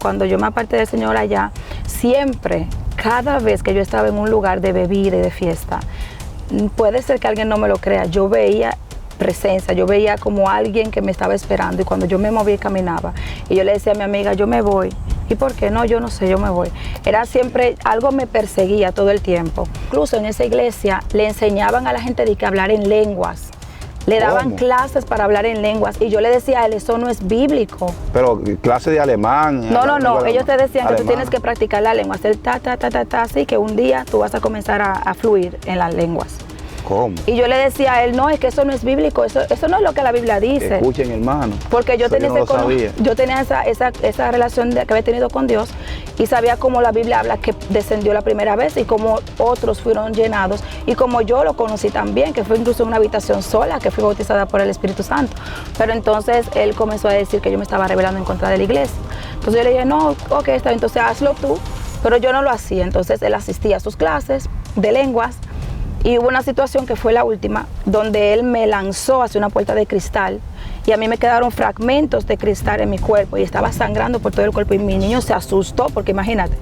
Cuando yo me aparté del Señor allá, siempre, cada vez que yo estaba en un lugar de bebida y de fiesta, puede ser que alguien no me lo crea, yo veía presencia, yo veía como alguien que me estaba esperando, y cuando yo me movía y caminaba, y yo le decía a mi amiga, yo me voy. ¿Y por qué? No, yo no sé, yo me voy. Era siempre, algo me perseguía todo el tiempo. Incluso en esa iglesia le enseñaban a la gente de que hablar en lenguas. Le daban clases para hablar en lenguas, y yo le decía a él, eso no es bíblico. Pero clase de alemán. No, ellos te decían que tú tienes que practicar la lengua, hacer así que un día tú vas a comenzar a fluir en las lenguas. ¿Cómo? Y yo le decía a él, no, es que eso no es bíblico, eso no es lo que la Biblia dice. Escuchen, hermano. Porque yo tenía, yo tenía esa relación que había tenido con Dios, y sabía cómo la Biblia habla que descendió la primera vez y cómo otros fueron llenados, y como yo lo conocí también, que fue incluso en una habitación sola, que fui bautizada por el Espíritu Santo. Pero entonces él comenzó a decir que yo me estaba rebelando en contra de la iglesia. Entonces yo le dije, no, ok, está bien, entonces hazlo tú. Pero yo no lo hacía. Entonces él asistía a sus clases de lenguas. Y hubo una situación que fue la última, donde él me lanzó hacia una puerta de cristal, y a mí me quedaron fragmentos de cristal en mi cuerpo, y estaba sangrando por todo el cuerpo, y mi niño se asustó, porque imagínate,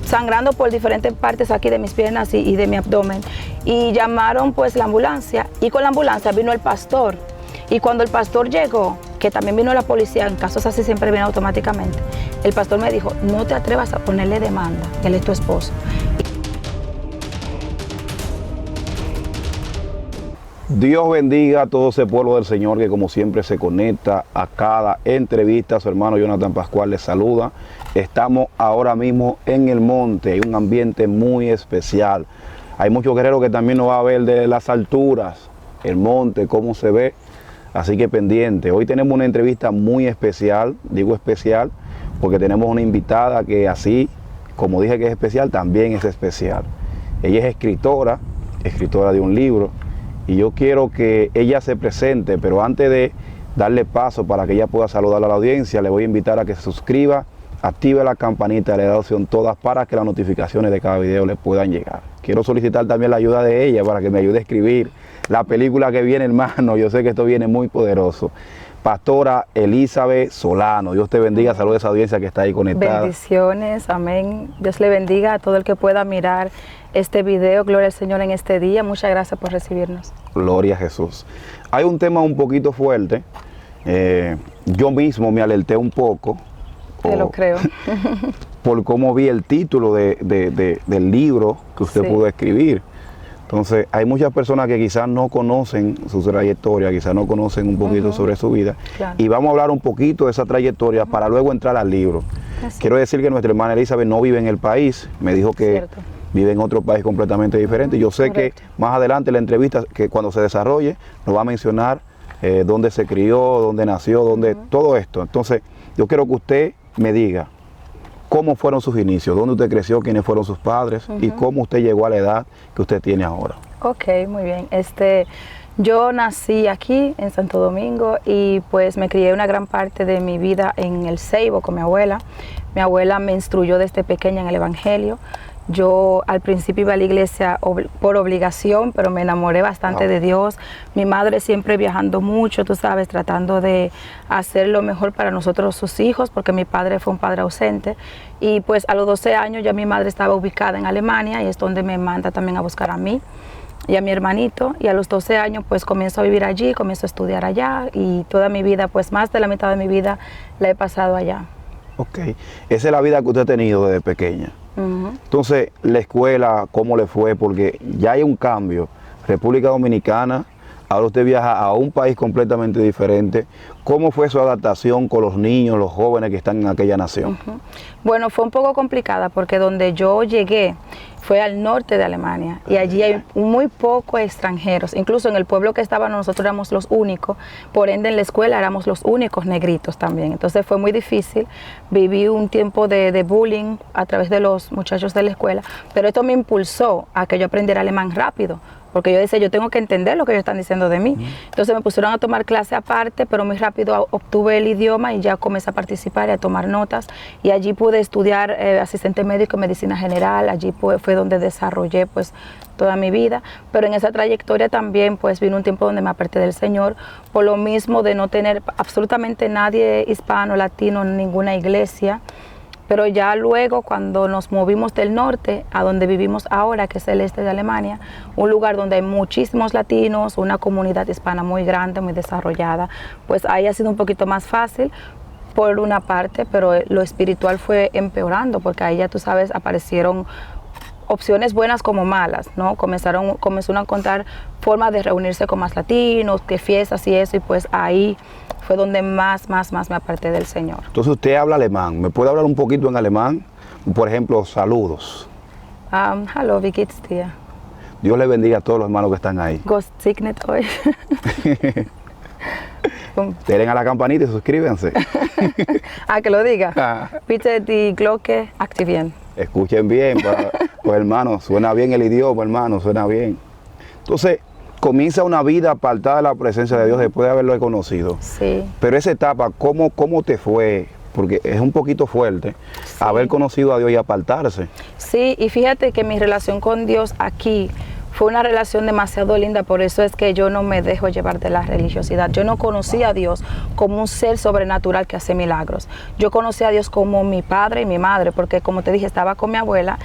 sangrando por diferentes partes aquí de mis piernas y de mi abdomen. Y llamaron pues la ambulancia, y con la ambulancia vino el pastor. Y cuando el pastor llegó, que también vino la policía, en casos así siempre viene automáticamente, el pastor me dijo, no te atrevas a ponerle demanda, él es tu esposo. Dios bendiga a todo ese pueblo del Señor que como siempre se conecta a cada entrevista. Su hermano Jonathan Pascual les saluda. Estamos ahora mismo en el monte, hay un ambiente muy especial. Hay muchos guerreros que también nos va a ver de las alturas, el monte, cómo se ve. Así que pendiente. Hoy tenemos una entrevista muy especial, digo especial, porque tenemos una invitada que así, como dije que es especial, también es especial. Ella es escritora de un libro. Y yo quiero que ella se presente, pero antes de darle paso para que ella pueda saludar a la audiencia, le voy a invitar a que se suscriba, active la campanita, le da opción todas para que las notificaciones de cada video le puedan llegar. Quiero solicitar también la ayuda de ella para que me ayude a escribir la película que viene, hermano. Yo sé que esto viene muy poderoso. Pastora Elizabeth Solano, Dios te bendiga, saludos a esa audiencia que está ahí conectada. Bendiciones, amén. Dios le bendiga a todo el que pueda mirar este video. Gloria al Señor en este día. Muchas gracias por recibirnos. Gloria a Jesús. Hay un tema un poquito fuerte. Yo mismo me alerté un poco. Te lo creo. Por cómo vi el título del libro que usted pudo escribir. Entonces, hay muchas personas que quizás no conocen su trayectoria, quizás no conocen un poquito sobre su vida. Claro. Y vamos a hablar un poquito de esa trayectoria para luego entrar al libro. Quiero decir que nuestra hermana Elizabeth no vive en el país. Me dijo que vive en otro país completamente diferente. Yo sé que más adelante la entrevista, que cuando se desarrolle, nos va a mencionar dónde se crió, dónde nació, dónde todo esto. Entonces, yo quiero que usted me diga cómo fueron sus inicios, dónde usted creció, quiénes fueron sus padres y cómo usted llegó a la edad que usted tiene ahora. Ok, muy bien. Yo nací aquí en Santo Domingo y pues me crié una gran parte de mi vida en el Ceibo con mi abuela. Mi abuela me instruyó desde pequeña en el Evangelio. Yo al principio iba a la iglesia por obligación, pero me enamoré bastante de Dios. Mi madre siempre viajando mucho, tú sabes, tratando de hacer lo mejor para nosotros sus hijos, porque mi padre fue un padre ausente. Y pues a los 12 años ya mi madre estaba ubicada en Alemania, y es donde me manda también a buscar a mí y a mi hermanito. Y a los 12 años pues comienzo a vivir allí, comienzo a estudiar allá, y toda mi vida, pues más de la mitad de mi vida la he pasado allá. Ok, esa es la vida que usted ha tenido desde pequeña. Entonces, la escuela, ¿cómo le fue? Porque ya hay un cambio. República Dominicana, ahora usted viaja a un país completamente diferente. ¿Cómo fue su adaptación con los niños, los jóvenes que están en aquella nación? Bueno, fue un poco complicada porque donde yo llegué fue al norte de Alemania, y allí hay muy pocos extranjeros. Incluso en el pueblo que estábamos nosotros éramos los únicos, por ende en la escuela éramos los únicos negritos también. Entonces fue muy difícil, viví un tiempo de bullying a través de los muchachos de la escuela, pero esto me impulsó a que yo aprendiera alemán rápido, porque yo decía, yo tengo que entender lo que ellos están diciendo de mí. Entonces me pusieron a tomar clase aparte, pero muy rápido obtuve el idioma y ya comencé a participar y a tomar notas. Y allí pude estudiar asistente médico en medicina general. Allí fue donde desarrollé pues toda mi vida. Pero en esa trayectoria también pues vino un tiempo donde me aparté del Señor, por lo mismo de no tener absolutamente nadie hispano, latino en ninguna iglesia. Pero ya luego, cuando nos movimos del norte a donde vivimos ahora, que es el este de Alemania, un lugar donde hay muchísimos latinos, una comunidad hispana muy grande, muy desarrollada, pues ahí ha sido un poquito más fácil por una parte, pero lo espiritual fue empeorando, porque ahí ya tú sabes, aparecieron opciones buenas como malas, ¿no? Comenzaron a encontrar formas de reunirse con más latinos, que fiestas y eso, y pues ahí fue donde más me aparté del Señor. Entonces usted habla alemán, ¿me puede hablar un poquito en alemán? Por ejemplo, saludos. Hallo, wie geht's dir? Dios le bendiga a todos los hermanos que están ahí. Gott segnet euch. Denle a la campanita y suscríbanse. Que lo diga. Bitte die Glocke aktivieren. Escuchen bien, pues hermano, suena bien el idioma, hermano, suena bien. Entonces, comienza una vida apartada de la presencia de Dios después de haberlo conocido. Sí. Pero esa etapa, ¿cómo te fue? Porque es un poquito fuerte, sí, haber conocido a Dios y apartarse. Sí, y fíjate que mi relación con Dios aquí fue una relación demasiado linda, por eso es que yo no me dejo llevar de la religiosidad. Yo no conocí a Dios como un ser sobrenatural que hace milagros. Yo conocí a Dios como mi padre y mi madre, porque como te dije, estaba con mi abuela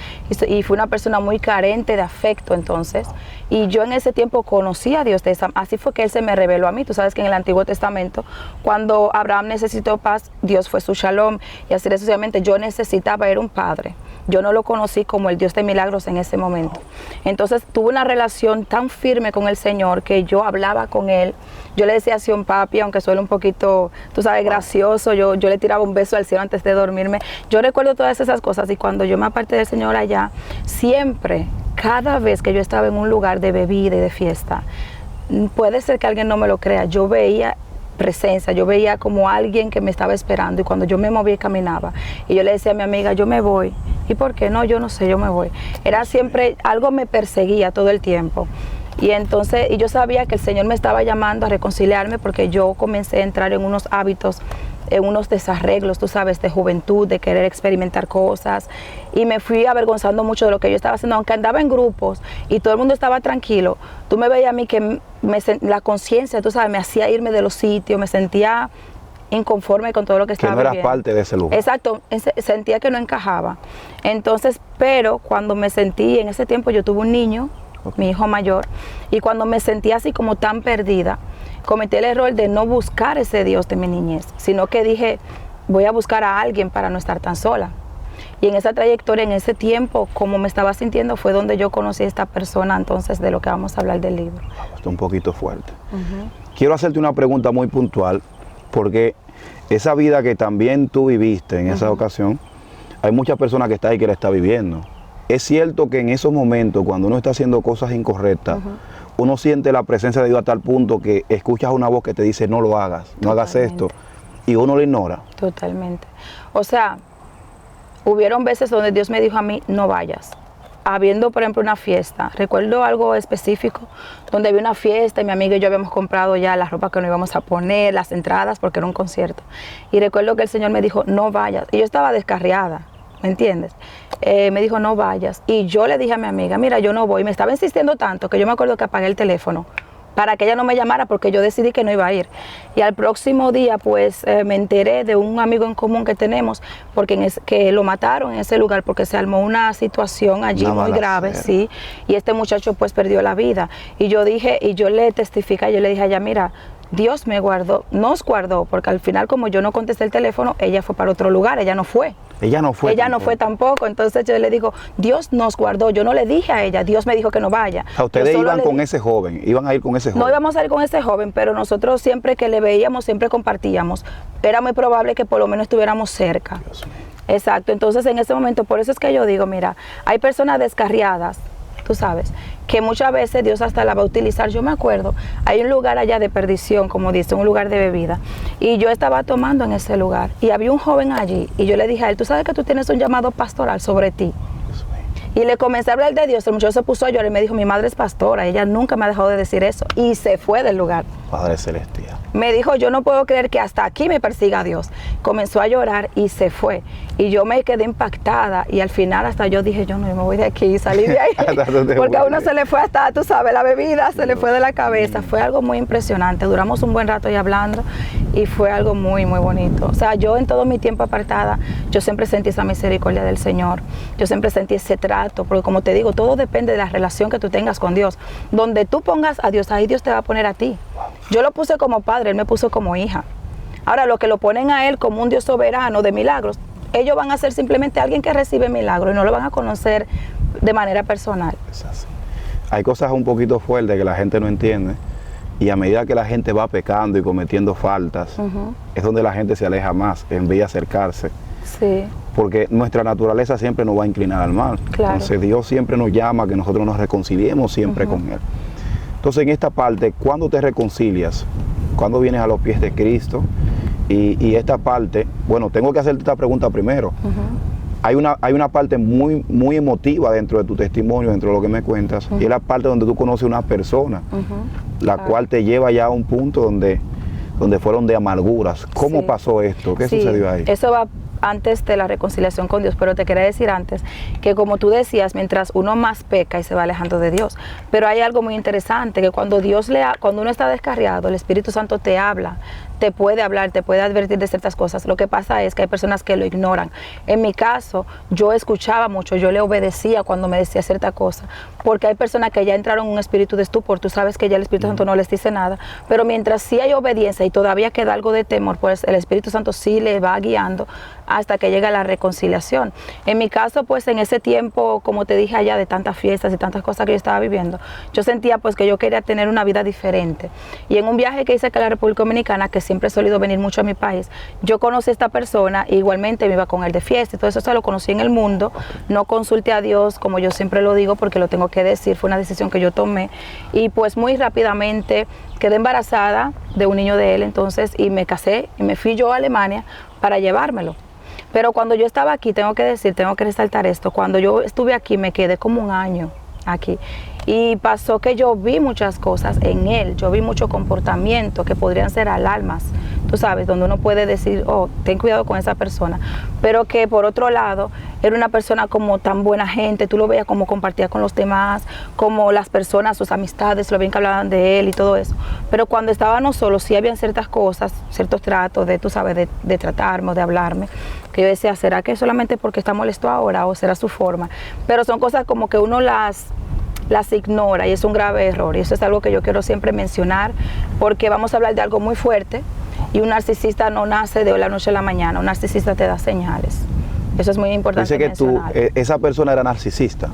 y fue una persona muy carente de afecto entonces. Y yo en ese tiempo conocí a Dios, así fue que Él se me reveló a mí. Tú sabes que en el Antiguo Testamento, cuando Abraham necesitó paz, Dios fue su shalom. Y así sucesivamente, yo necesitaba ir un padre. Yo no lo conocí como el Dios de milagros en ese momento. Entonces tuve una relación tan firme con el Señor que yo hablaba con Él. Yo le decía así a un papi, aunque suele un poquito, tú sabes, gracioso. Yo le tiraba un beso al cielo antes de dormirme. Yo recuerdo todas esas cosas y cuando yo me aparté del Señor allá, siempre, cada vez que yo estaba en un lugar de bebida y de fiesta, puede ser que alguien no me lo crea, yo veía presencia, yo veía como alguien que me estaba esperando, y cuando yo me movía y caminaba y yo le decía a mi amiga, yo me voy. ¿Y por qué? No, yo no sé, yo me voy. Era siempre, algo me perseguía todo el tiempo. Y entonces, y yo sabía que el Señor me estaba llamando a reconciliarme, porque yo comencé a entrar en unos hábitos, en unos desarreglos, tú sabes, de juventud, de querer experimentar cosas, y me fui avergonzando mucho de lo que yo estaba haciendo, aunque andaba en grupos y todo el mundo estaba tranquilo. Tú me veías a mí que la conciencia, tú sabes, me hacía irme de los sitios, me sentía inconforme con todo lo que estaba viviendo. Que no eras parte de ese lugar. Exacto, sentía que no encajaba. Entonces, pero cuando me sentí, en ese tiempo yo tuve un niño, mi hijo mayor, y cuando me sentí así como tan perdida, cometí el error de no buscar ese Dios de mi niñez, sino que dije, voy a buscar a alguien para no estar tan sola. Y en esa trayectoria, en ese tiempo, como me estaba sintiendo, fue donde yo conocí a esta persona, entonces, de lo que vamos a hablar del libro. Está un poquito fuerte. Quiero hacerte una pregunta muy puntual, porque esa vida que también tú viviste en esa ocasión, hay muchas personas que están ahí que la están viviendo. Es cierto que en esos momentos, cuando uno está haciendo cosas incorrectas, uno siente la presencia de Dios a tal punto que escuchas una voz que te dice, no lo hagas, no hagas esto, y uno lo ignora. Totalmente. O sea, hubieron veces donde Dios me dijo a mí, no vayas. Habiendo, por ejemplo, una fiesta, recuerdo algo específico, donde había una fiesta y mi amiga y yo habíamos comprado ya la ropa que nos íbamos a poner, las entradas, porque era un concierto. Y recuerdo que el Señor me dijo, no vayas. Y yo estaba descarriada, ¿me entiendes? Me dijo, no vayas. Y yo le dije a mi amiga, mira, yo no voy. Me estaba insistiendo tanto que yo me acuerdo que apagué el teléfono para que ella no me llamara, porque yo decidí que no iba a ir. Y al próximo día, pues, me enteré de un amigo en común que tenemos, porque que lo mataron en ese lugar, porque se armó una situación allí muy grave, sí, y este muchacho, pues, perdió la vida. Y yo dije, y yo le testifiqué, yo le dije a ella, mira, Dios me guardó, nos guardó, porque al final, como yo no contesté el teléfono, ella fue para otro lugar, ella no fue. Ella no fue. Ella no fue tampoco. Entonces yo le digo, Dios nos guardó. Yo no le dije a ella, Dios me dijo que no vaya. O sea, ustedes iban con ese joven, iban a ir con ese joven. No íbamos a ir con ese joven, pero nosotros siempre que le veíamos, siempre compartíamos. Era muy probable que por lo menos estuviéramos cerca. Dios mío. Exacto. Entonces en ese momento, por eso es que yo digo, mira, hay personas descarriadas, tú sabes, que muchas veces Dios hasta la va a utilizar. Yo me acuerdo, hay un lugar allá de perdición, como dice, un lugar de bebida, y yo estaba tomando en ese lugar, y había un joven allí, y yo le dije a él, tú sabes que tú tienes un llamado pastoral sobre ti. Y le comencé a hablar de Dios, el muchacho se puso a llorar y me dijo, mi madre es pastora, ella nunca me ha dejado de decir eso, y se fue del lugar. Padre Celestial. Me dijo, yo no puedo creer que hasta aquí me persiga Dios. Comenzó a llorar y se fue. Y yo me quedé impactada y al final hasta yo dije, yo no me voy de aquí y salí de ahí. Porque a uno se le fue hasta, tú sabes, la bebida se le fue de la cabeza. Fue algo muy impresionante. Duramos un buen rato ahí hablando y fue algo muy, muy bonito. O sea, yo en todo mi tiempo apartada, yo siempre sentí esa misericordia del Señor. Yo siempre sentí ese trato, porque como te digo, todo depende de la relación que tú tengas con Dios. Donde tú pongas a Dios, ahí Dios te va a poner a ti. Yo lo puse como padre, Él me puso como hija. Ahora, los que lo ponen a Él como un Dios soberano de milagros, ellos van a ser simplemente alguien que recibe milagros y no lo van a conocer de manera personal. Es así. Hay cosas un poquito fuertes que la gente no entiende y a medida que la gente va pecando y cometiendo faltas, es donde la gente se aleja más en vez de acercarse. Sí. Porque nuestra naturaleza siempre nos va a inclinar al mal. Claro. Entonces Dios siempre nos llama a que nosotros nos reconciliemos siempre con Él. Entonces en esta parte, ¿cuándo te reconcilias? ¿Cuándo vienes a los pies de Cristo? Y esta parte, bueno, tengo que hacerte esta pregunta primero. Hay una parte muy, muy emotiva dentro de tu testimonio, dentro de lo que me cuentas, y es la parte donde tú conoces a una persona, la cual te lleva ya a un punto donde fueron de amarguras. ¿Cómo pasó esto? ¿Qué sucedió ahí? Eso va antes de la reconciliación con Dios, pero te quería decir antes que, como tú decías, mientras uno más peca y se va alejando de Dios, pero hay algo muy interesante, que cuando uno está descarriado, el Espíritu Santo te habla, te puede hablar, te puede advertir de ciertas cosas. Lo que pasa es que hay personas que lo ignoran. En mi caso, yo escuchaba mucho, yo le obedecía cuando me decía cierta cosa, porque hay personas que ya entraron en un espíritu de estupor, tú sabes que ya el Espíritu Santo no les dice nada, pero mientras sí hay obediencia y todavía queda algo de temor, pues el Espíritu Santo sí le va guiando hasta que llega la reconciliación. En mi caso, pues en ese tiempo, como te dije allá, de tantas fiestas y tantas cosas que yo estaba viviendo, yo sentía pues que yo quería tener una vida diferente. Y en un viaje que hice acá a la República Dominicana, que siempre he solido venir mucho a mi país, yo conocí a esta persona e igualmente me iba con él de fiesta y todo eso. O sea, lo conocí en el mundo, no consulté a Dios, como yo siempre lo digo, porque lo tengo que decir, fue una decisión que yo tomé, y pues muy rápidamente quedé embarazada de un niño de él entonces, y me casé y me fui yo a Alemania para llevármelo. Pero cuando yo estaba aquí, tengo que resaltar esto, cuando yo estuve aquí me quedé como un año aquí. Y pasó que yo vi muchas cosas en él, yo vi mucho comportamiento que podrían ser alarmas, tú sabes, donde uno puede decir, oh, ten cuidado con esa persona, pero que por otro lado era una persona como tan buena gente, tú lo veías como compartía con los demás, como las personas, sus amistades, lo bien que hablaban de él y todo eso. Pero cuando estábamos solos sí habían ciertas cosas, ciertos tratos de, tú sabes, de tratarme o de hablarme, que yo decía, ¿será que solamente porque está molesto ahora o será su forma? Pero son cosas como que uno las ignora y es un grave error, y eso es algo que yo quiero siempre mencionar, porque vamos a hablar de algo muy fuerte y un narcisista no nace de la noche a la mañana, un narcisista te da señales. Eso es muy importante. Dice que esa persona era narcisista.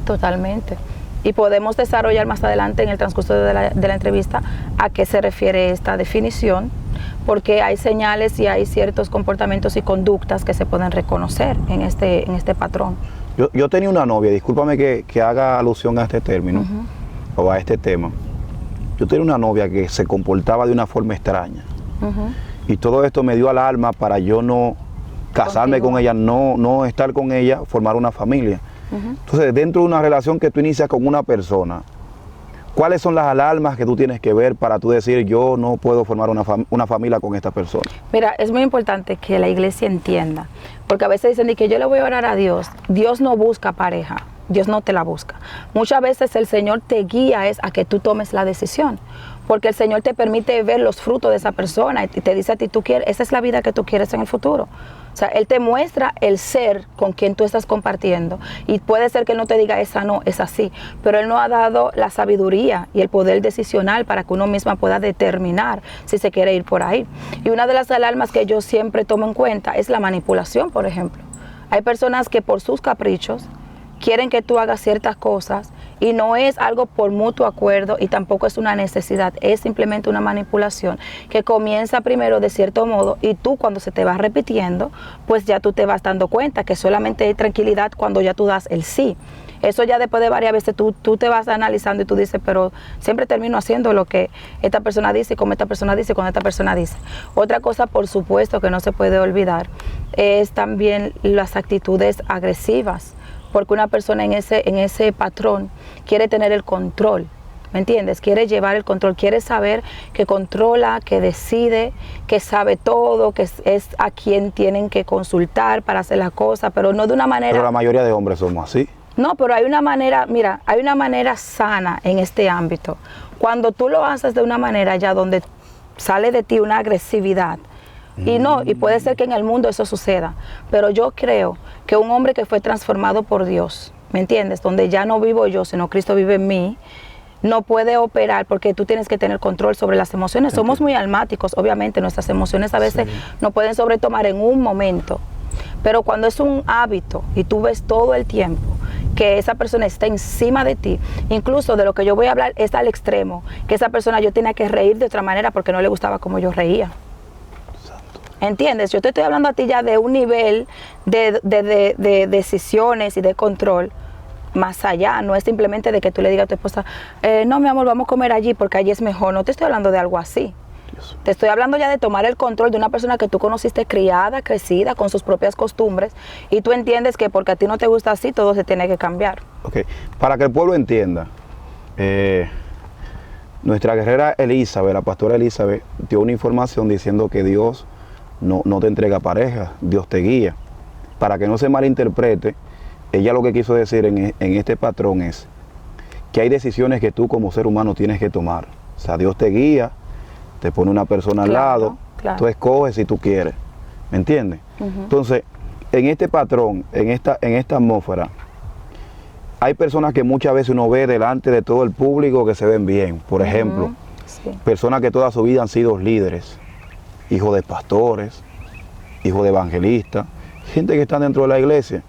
Totalmente. Y podemos desarrollar más adelante en el transcurso de la entrevista a qué se refiere esta definición, porque hay señales y hay ciertos comportamientos y conductas que se pueden reconocer en este patrón. Yo tenía una novia, discúlpame que haga alusión a este término o a este tema. Yo tenía una novia que se comportaba de una forma extraña. Y todo esto me dio alarma para yo no casarme con ella, no estar con ella, formar una familia. Entonces, dentro de una relación que tú inicias con una persona, ¿cuáles son las alarmas que tú tienes que ver para tú decir, yo no puedo formar una familia con esta persona? Mira, es muy importante que la iglesia entienda, porque a veces dicen que yo le voy a orar a Dios. Dios no busca pareja, Dios no te la busca. Muchas veces el Señor te guía a que tú tomes la decisión, porque el Señor te permite ver los frutos de esa persona y te dice a ti, tú quieres, esa es la vida que tú quieres en el futuro. O sea, Él te muestra el ser con quien tú estás compartiendo, y puede ser que Él no te diga esa no, es así, pero Él nos ha dado la sabiduría y el poder decisional para que uno misma pueda determinar si se quiere ir por ahí. Y una de las alarmas que yo siempre tomo en cuenta es la manipulación, por ejemplo. Hay personas que por sus caprichos quieren que tú hagas ciertas cosas y no es algo por mutuo acuerdo y tampoco es una necesidad, es simplemente una manipulación que comienza primero de cierto modo y tú cuando se te va repitiendo, pues ya tú te vas dando cuenta que solamente hay tranquilidad cuando ya tú das el sí. Eso ya después de varias veces tú te vas analizando y tú dices, pero siempre termino haciendo lo que esta persona dice, como esta persona dice, cuando esta persona dice. Otra cosa, por supuesto, que no se puede olvidar es también las actitudes agresivas, porque una persona en ese patrón quiere tener el control ¿me entiendes? Quiere llevar el control, quiere saber que controla, que decide, que sabe todo, que es a quien tienen que consultar para hacer las cosas, pero no de una manera... Pero la mayoría de hombres somos así. No, pero hay una manera, mira, hay una manera sana en este ámbito. Cuando tú lo haces de una manera ya donde sale de ti una agresividad, y puede ser que en el mundo eso suceda, pero yo creo que un hombre que fue transformado por Dios, ¿me entiendes? Donde ya no vivo yo, sino Cristo vive en mí, no puede operar porque tú tienes que tener control sobre las emociones. Somos muy almáticos, obviamente, nuestras emociones a veces nos pueden sobretomar en un momento, pero cuando es un hábito y tú ves todo el tiempo que esa persona está encima de ti, incluso de lo que yo voy a hablar es al extremo, que esa persona yo tenía que reír de otra manera porque no le gustaba como yo reía. ¿Entiendes? Yo te estoy hablando a ti ya de un nivel de decisiones y de control más allá. No es simplemente de que tú le digas a tu esposa, no, mi amor, vamos a comer allí porque allí es mejor. No te estoy hablando de algo así. Te estoy hablando ya de tomar el control de una persona que tú conociste criada, crecida, con sus propias costumbres, y tú entiendes que porque a ti no te gusta así, todo se tiene que cambiar. Ok, para que el pueblo entienda, nuestra guerrera Elizabeth, la pastora Elizabeth, dio una información diciendo que Dios no te entrega pareja, Dios te guía. Para que no se malinterprete, ella lo que quiso decir en este patrón es que hay decisiones que tú como ser humano tienes que tomar. O sea, Dios te guía, te pone una persona al lado, tú escoges si tú quieres, ¿me entiendes? Entonces, en este patrón, en esta atmósfera, hay personas que muchas veces uno ve delante de todo el público que se ven bien. Por ejemplo, personas que toda su vida han sido líderes, hijos de pastores, hijos de evangelistas, gente que está dentro de la iglesia.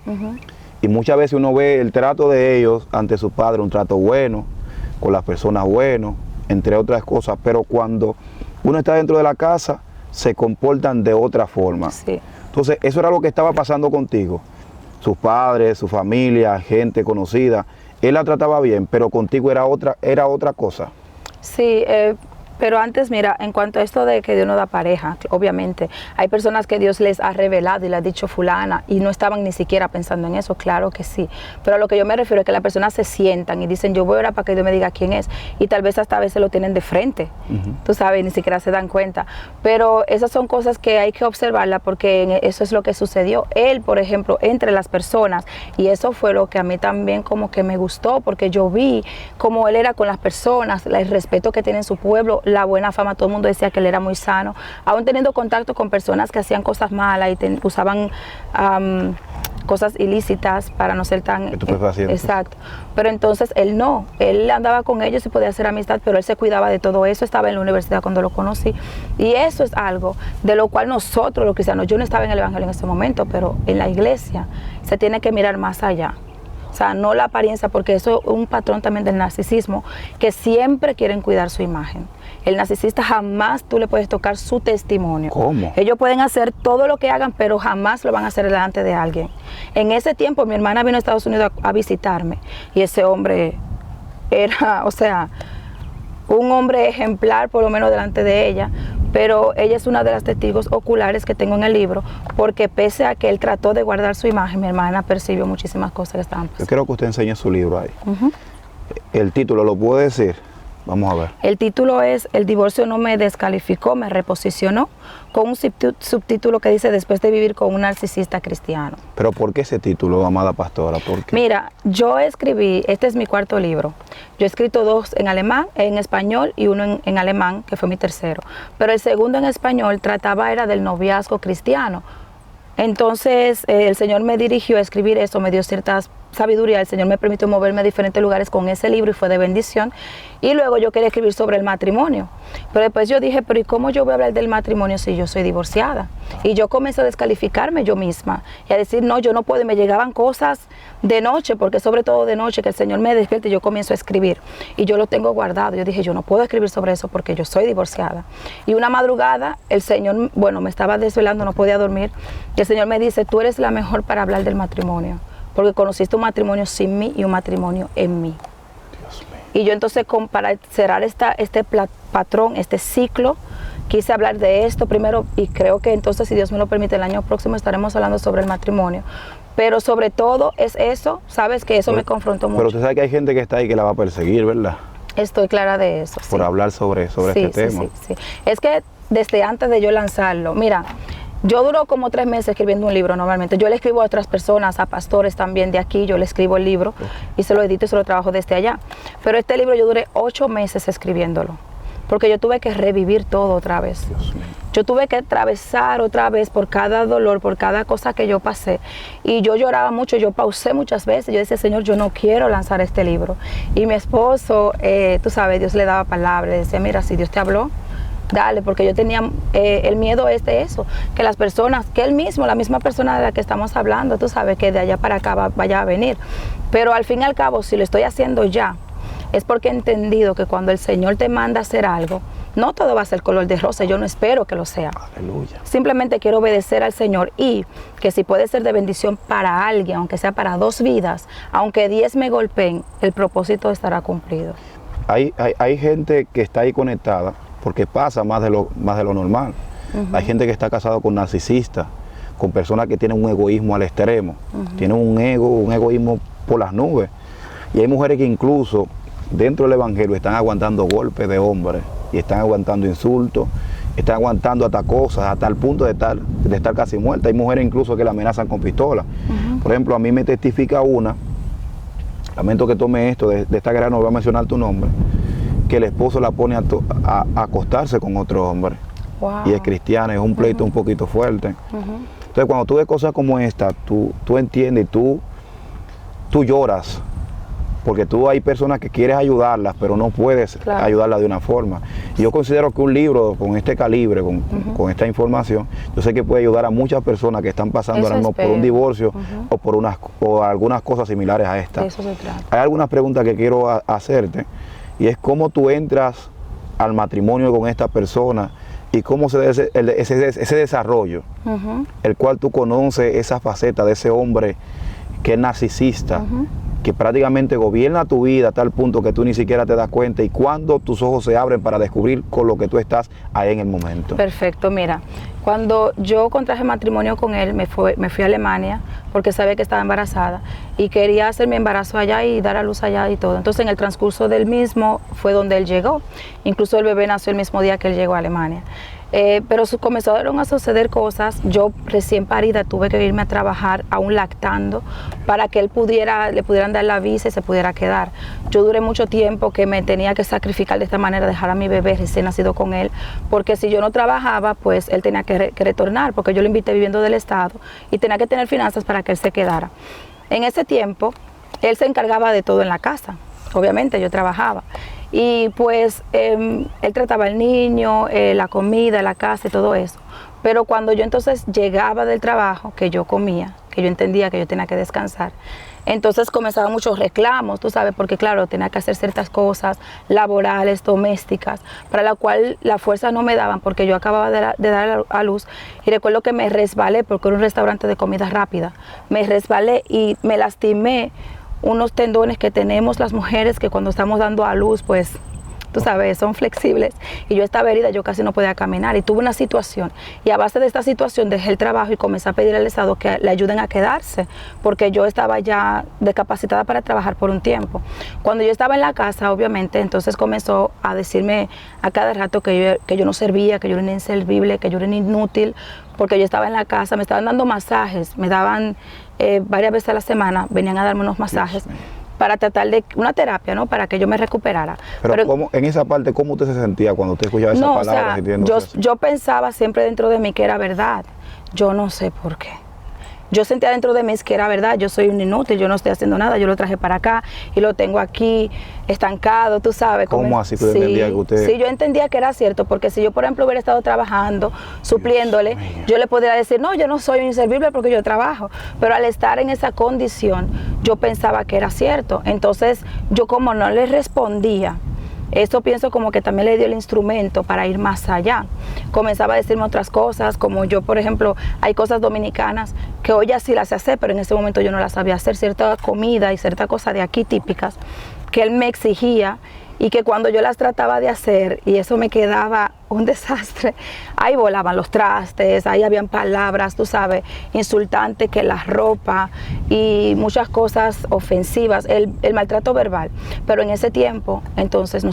Y muchas veces uno ve el trato de ellos ante su padre, un trato bueno, con las personas buenas, entre otras cosas, pero cuando uno está dentro de la casa, se comportan de otra forma. Entonces, eso era lo que estaba pasando contigo. Sus padres, su familia, gente conocida, él la trataba bien, pero contigo era otra cosa. Sí, pero antes, mira, en cuanto a esto de que Dios no da pareja, obviamente, hay personas que Dios les ha revelado y le ha dicho fulana y no estaban ni siquiera pensando en eso, claro que sí. Pero a lo que yo me refiero es que las personas se sientan y dicen, yo voy a orar para que Dios me diga quién es. Y tal vez hasta a veces lo tienen de frente, tú sabes, ni siquiera se dan cuenta. Pero esas son cosas que hay que observarlas porque eso es lo que sucedió. Él, por ejemplo, entre las personas, y eso fue lo que a mí también como que me gustó, porque yo vi cómo él era con las personas, el respeto que tiene en su pueblo, la buena fama, todo el mundo decía que él era muy sano, aún teniendo contacto con personas que hacían cosas malas y usaban cosas ilícitas para no ser tan... Exacto. Pero entonces él no, él andaba con ellos y podía hacer amistad, pero él se cuidaba de todo eso, estaba en la universidad cuando lo conocí, y eso es algo de lo cual nosotros los cristianos, yo no estaba en el evangelio en ese momento, pero en la iglesia se tiene que mirar más allá. O sea, no la apariencia, porque eso es un patrón también del narcisismo, que siempre quieren cuidar su imagen. El narcisista jamás tú le puedes tocar su testimonio. ¿Cómo? Ellos pueden hacer todo lo que hagan, pero jamás lo van a hacer delante de alguien. En ese tiempo mi hermana vino a Estados Unidos a visitarme y ese hombre era, o sea, un hombre ejemplar por lo menos delante de ella, pero ella es una de las testigos oculares que tengo en el libro, porque pese a que él trató de guardar su imagen, mi hermana percibió muchísimas cosas que estaban pasando. Yo quiero que usted enseñe su libro ahí. El título, ¿lo puede decir? Vamos a ver. El título es El divorcio no me descalificó, me reposicionó, con un subtítulo que dice Después de vivir con un narcisista cristiano. ¿Pero por qué ese título, amada pastora? ¿Por qué? Mira, yo escribí, este es mi cuarto libro. Yo he escrito 2 en alemán, en español y uno en alemán, que fue mi tercero. Pero el segundo en español era del noviazgo cristiano. Entonces el Señor me dirigió a escribir eso, me dio ciertas sabiduría, el Señor me permitió moverme a diferentes lugares con ese libro y fue de bendición. Y luego yo quería escribir sobre el matrimonio, pero después yo dije, pero ¿y cómo yo voy a hablar del matrimonio si yo soy divorciada? Y yo comencé a descalificarme yo misma y a decir, no, yo no puedo. Y me llegaban cosas de noche, porque sobre todo de noche que el Señor me despierta y yo comienzo a escribir y yo lo tengo guardado. Yo dije, yo no puedo escribir sobre eso porque yo soy divorciada. Y una madrugada el Señor, bueno, me estaba desvelando, no podía dormir, y el Señor me dice, tú eres la mejor para hablar del matrimonio, porque conociste un matrimonio sin mí y un matrimonio en mí. Dios mío. Y yo entonces, para cerrar este patrón, este ciclo, quise hablar de esto primero, y creo que entonces, si Dios me lo permite, el año próximo estaremos hablando sobre el matrimonio. Pero sobre todo es eso, sabes que eso me confrontó mucho. Pero usted sabe que hay gente que está ahí que la va a perseguir, ¿verdad? Estoy clara de eso. Por hablar sobre este tema. Sí. Es que desde antes de yo lanzarlo, mira, yo duro como 3 meses escribiendo un libro normalmente. Yo le escribo a otras personas, a pastores también de aquí, yo le escribo el libro y se lo edito y se lo trabajo desde allá. Pero este libro yo duré 8 meses escribiéndolo, porque yo tuve que revivir todo otra vez. Yo tuve que atravesar otra vez por cada dolor, por cada cosa que yo pasé. Y yo lloraba mucho, yo pausé muchas veces. Yo decía, Señor, yo no quiero lanzar este libro. Y mi esposo, tú sabes, Dios le daba palabras, decía, mira, si Dios te habló, dale, porque yo tenía el miedo es de eso, que las personas, que él mismo, la misma persona de la que estamos hablando, tú sabes que de allá para acá vaya a venir. Pero al fin y al cabo, si lo estoy haciendo ya, es porque he entendido que cuando el Señor te manda a hacer algo, no todo va a ser color de rosa, yo no espero que lo sea. Aleluya. Simplemente quiero obedecer al Señor y que si puede ser de bendición para alguien, aunque sea para 2 vidas, aunque 10 me golpeen, el propósito estará cumplido. Hay gente que está ahí conectada porque pasa más de lo normal. Hay gente que está casado con narcisistas, con personas que tienen un egoísmo al extremo, tienen un egoísmo por las nubes. Y hay mujeres que incluso dentro del evangelio están aguantando golpes de hombres y están aguantando insultos, están aguantando hasta cosas, hasta el punto de estar casi muerta. Hay mujeres incluso que la amenazan con pistola. Por ejemplo, a mí me testifica una, lamento que tome esto, de esta guerra no voy a mencionar tu nombre, que el esposo la pone a acostarse con otro hombre. Wow. Y es cristiana, es un pleito un poquito fuerte. Entonces cuando tú ves cosas como esta, tú entiendes y tú lloras, porque tú hay personas que quieres ayudarlas, pero no puedes ayudarlas de una forma. Y yo considero que un libro con este calibre, con esta información, yo sé que puede ayudar a muchas personas que están pasando ahora mismo por un divorcio o algunas cosas similares a esta. De eso se trata. Hay algunas preguntas que quiero hacerte, y es cómo tú entras al matrimonio con esta persona y cómo se da ese desarrollo, el cual tú conoces esa faceta de ese hombre que es narcisista, que prácticamente gobierna tu vida a tal punto que tú ni siquiera te das cuenta, y cuando tus ojos se abren para descubrir con lo que tú estás ahí en el momento. Perfecto, mira, cuando yo contraje matrimonio con él, me fui a Alemania porque sabía que estaba embarazada y quería hacer mi embarazo allá y dar a luz allá y todo. Entonces en el transcurso del mismo fue donde él llegó, incluso el bebé nació el mismo día que él llegó a Alemania. Pero comenzaron a suceder cosas. Yo recién parida tuve que irme a trabajar aún lactando para que él le pudieran dar la visa y se pudiera quedar. Yo duré mucho tiempo que me tenía que sacrificar de esta manera, dejar a mi bebé recién nacido con él, porque si yo no trabajaba, pues él tenía que retornar, porque yo lo invité viviendo del Estado y tenía que tener finanzas para que él se quedara. En ese tiempo, él se encargaba de todo en la casa. Obviamente yo trabajaba. Y pues él trataba al niño, la comida, la casa y todo eso. Pero cuando yo entonces llegaba del trabajo, que yo comía, que yo entendía que yo tenía que descansar, entonces comenzaban muchos reclamos, tú sabes, porque claro, tenía que hacer ciertas cosas laborales, domésticas, para la cual la fuerza no me daban, porque yo acababa de dar a luz. Y recuerdo que me resbalé, porque era un restaurante de comida rápida, me resbalé y me lastimé unos tendones que tenemos las mujeres, que cuando estamos dando a luz, pues, tú sabes, son flexibles. Y yo estaba herida, yo casi no podía caminar. Y tuve una situación. Y a base de esta situación dejé el trabajo y comencé a pedir al Estado que le ayuden a quedarse, porque yo estaba ya discapacitada para trabajar por un tiempo. Cuando yo estaba en la casa, obviamente, entonces comenzó a decirme a cada rato que yo no servía, que yo era inservible, que yo era inútil, porque yo estaba en la casa, me estaban dando masajes, me daban varias veces a la semana, venían a darme unos masajes para tratar de una terapia, ¿no? Para que yo me recuperara. Pero ¿cómo, en esa parte, cómo usted se sentía cuando usted escuchaba esas palabras? O sea, yo pensaba siempre dentro de mí que era verdad. Yo no sé por qué. Yo sentía dentro de mí que era verdad, yo soy un inútil, yo no estoy haciendo nada, yo lo traje para acá y lo tengo aquí estancado, tú sabes. ¿Cómo así tú entendías que usted...? Sí, yo entendía que era cierto, porque si yo, por ejemplo, hubiera estado trabajando, supliéndole, yo le podría decir, no, yo no soy inservible porque yo trabajo, pero al estar en esa condición, yo pensaba que era cierto. Entonces, yo como no le respondía, eso pienso como que también le dio el instrumento para ir más allá. Comenzaba a decirme otras cosas, como yo, por ejemplo, hay cosas dominicanas que hoy ya sí las sé hacer, pero en ese momento yo no las sabía hacer, cierta comida y cierta cosa de aquí típicas, que él me exigía y que cuando yo las trataba de hacer y eso me quedaba un desastre. Ahí volaban los trastes, ahí habían palabras, tú sabes, insultantes, que la ropa y muchas cosas ofensivas, el maltrato verbal. Pero en ese tiempo, entonces,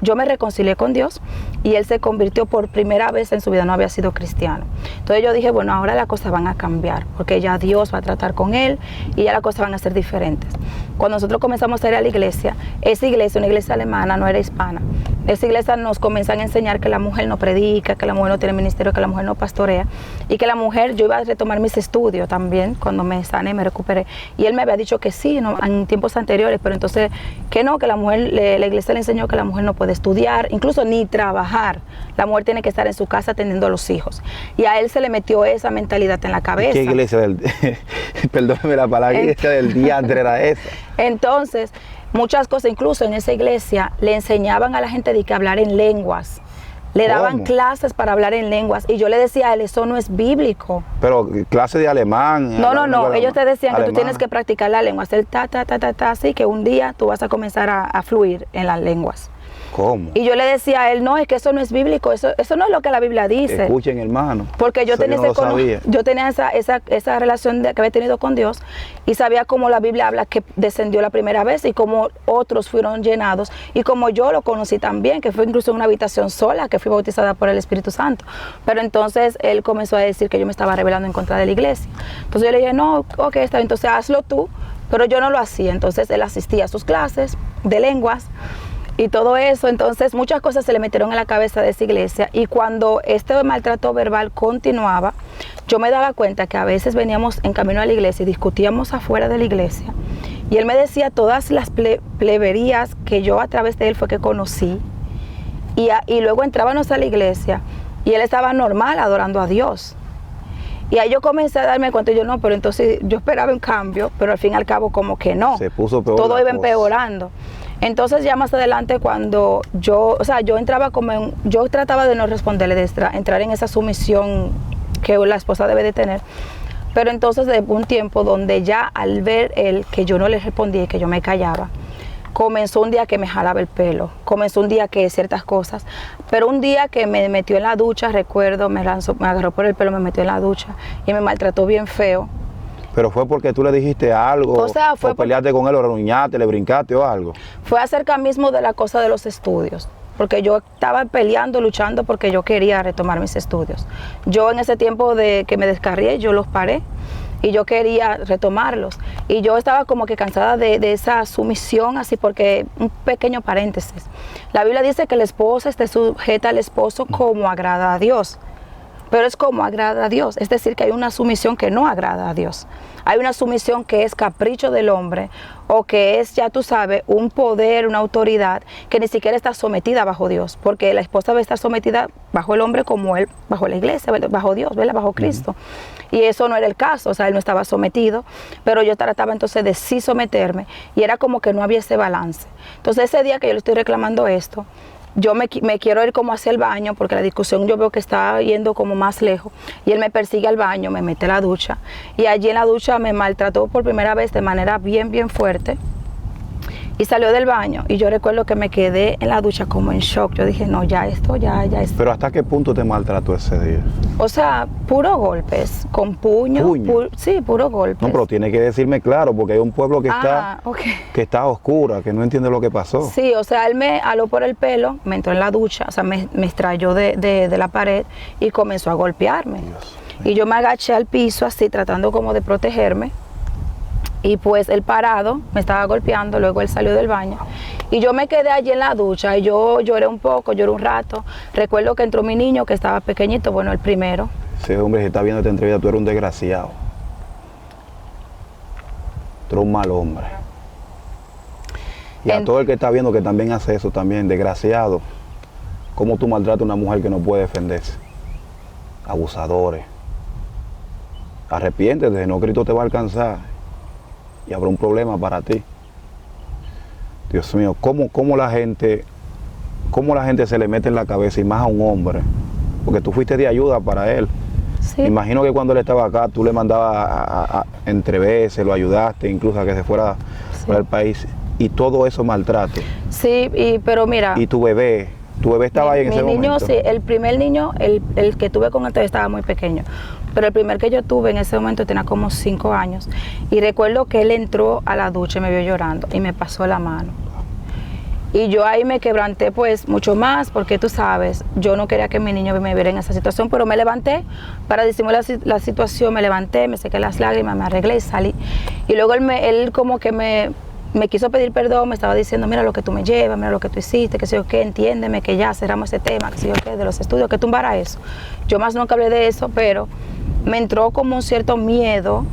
yo me reconcilié con Dios y él se convirtió por primera vez en su vida, no había sido cristiano. Entonces yo dije, bueno, ahora las cosas van a cambiar, porque ya Dios va a tratar con él y ya las cosas van a ser diferentes. Cuando nosotros comenzamos a ir a la iglesia, esa iglesia, una iglesia alemana, no era hispana. Esa iglesia nos comienzan a enseñar que la mujer no predica, que la mujer no tiene ministerio, que la mujer no pastorea y que la mujer, yo iba a retomar mis estudios también cuando me sané, me recuperé. Y él me había dicho que sí, ¿no?, en tiempos anteriores, pero entonces que no, que la mujer, la iglesia le enseñó que la mujer no puede estudiar, incluso ni trabajar. La mujer tiene que estar en su casa atendiendo a los hijos. Y a él se le metió esa mentalidad en la cabeza. ¿Qué iglesia perdóneme la palabra, qué iglesia del diantre era esa? Entonces, muchas cosas, incluso en esa iglesia, le enseñaban a la gente de que hablar en lenguas. Le daban clases para hablar en lenguas. Y yo le decía a él, eso no es bíblico. Pero clase de alemán. No. Ellos te decían que tú tienes que practicar la lengua. Hacer así que un día tú vas a comenzar a fluir en las lenguas. ¿Cómo? Y yo le decía a él, no, es que eso no es bíblico, eso no es lo que la Biblia dice. Escuchen, hermano. Porque yo tenía, esa relación que había tenido con Dios y sabía cómo la Biblia habla que descendió la primera vez y cómo otros fueron llenados y como yo lo conocí también, que fue incluso en una habitación sola, que fui bautizada por el Espíritu Santo. Pero entonces él comenzó a decir que yo me estaba rebelando en contra de la iglesia. Entonces yo le dije, no, ok, está bien, entonces hazlo tú, pero yo no lo hacía. Entonces él asistía a sus clases de lenguas y todo eso. Entonces muchas cosas se le metieron en la cabeza de esa iglesia y cuando este maltrato verbal continuaba, yo me daba cuenta que a veces veníamos en camino a la iglesia y discutíamos afuera de la iglesia y él me decía todas las pleberías que yo a través de él fue que conocí y luego entrábamos a la iglesia y él estaba normal adorando a Dios. Y ahí yo comencé a darme cuenta, yo no, pero entonces yo esperaba un cambio, pero al fin y al cabo como que no. Se puso peor. Todo iba empeorando. Entonces ya más adelante cuando yo entraba yo trataba de no responderle, de entrar en esa sumisión que la esposa debe de tener. Pero entonces de un tiempo donde ya al ver él que yo no le respondía y que yo me callaba, comenzó un día que me jalaba el pelo, comenzó un día que ciertas cosas, pero un día que me metió en la ducha, recuerdo, me agarró por el pelo, me metió en la ducha y me maltrató bien feo. ¿Pero fue porque tú le dijiste algo? O peleaste con él, o renuñaste, le brincaste o algo? Fue acerca mismo de la cosa de los estudios, porque yo estaba peleando, luchando porque yo quería retomar mis estudios. Yo en ese tiempo de que me descarrié, yo los paré y yo quería retomarlos. Y yo estaba como que cansada de esa sumisión, así porque, un pequeño paréntesis, la Biblia dice que la esposa esté sujeta al esposo como agrada a Dios. Pero es como agrada a Dios, es decir, que hay una sumisión que no agrada a Dios. Hay una sumisión que es capricho del hombre o que es, ya tú sabes, un poder, una autoridad que ni siquiera está sometida bajo Dios, porque la esposa debe estar sometida bajo el hombre como él, bajo la iglesia, bajo Dios, ¿verdad? Bajo Cristo. Y eso no era el caso, o sea, él no estaba sometido, pero yo trataba entonces de sí someterme y era como que no había ese balance. Entonces ese día que yo le estoy reclamando esto, yo me quiero ir como hacia el baño porque la discusión yo veo que está yendo como más lejos y él me persigue al baño, me mete a la ducha y allí en la ducha me maltrató por primera vez de manera bien fuerte y salió del baño y yo recuerdo que me quedé en la ducha como en shock. Yo dije, no, ya esto. ¿Pero hasta qué punto te maltrató ese día? O sea, puros golpes, con puño. Sí, puros golpes. No, pero tiene que decirme claro, porque hay un pueblo que que está a oscura, que no entiende lo que pasó. Sí, o sea, él me aló por el pelo, me entró en la ducha, o sea, me extrayó de la pared y comenzó a golpearme. Y yo me agaché al piso así, tratando como de protegerme. Y pues él parado me estaba golpeando, luego él salió del baño y yo me quedé allí en la ducha y yo lloré un poco, lloré un rato. Recuerdo que entró mi niño que estaba pequeñito, bueno, el primero. Ese hombre que está viendo esta entrevista, tú eres un desgraciado. Tú eres un mal hombre. Y a todo el que está viendo que también hace eso también, desgraciado. ¿Cómo tú maltratas a una mujer que no puede defenderse? Abusadores. Arrepiéntete, no, Cristo te va a alcanzar y habrá un problema para ti. Dios mío, ¿cómo la gente se le mete en la cabeza, y más a un hombre? Porque tú fuiste de ayuda para él. Sí. Me imagino que cuando él estaba acá, tú le mandabas entre veces, lo ayudaste incluso a que se fuera para el país. Y todo eso maltrato. Sí, pero mira. Y tu bebé, ¿Tu bebé estaba ahí en ese momento? Mi niño, sí, el primer niño, el que tuve con él estaba muy pequeño. Pero el primer que yo tuve en ese momento tenía como 5 años. Y recuerdo que él entró a la ducha y me vio llorando y me pasó la mano. Y yo ahí me quebranté pues mucho más porque tú sabes, yo no quería que mi niño me viera en esa situación, pero me levanté para disimular la situación, me levanté, me sequé las lágrimas, me arreglé y salí. Y luego él como que me quiso pedir perdón, me estaba diciendo, mira lo que tú me llevas, mira lo que tú hiciste, que sé yo qué, entiéndeme, que ya cerramos ese tema, que sé yo qué, de los estudios, que tumbara eso. Yo más nunca hablé de eso, pero me entró como un cierto miedo,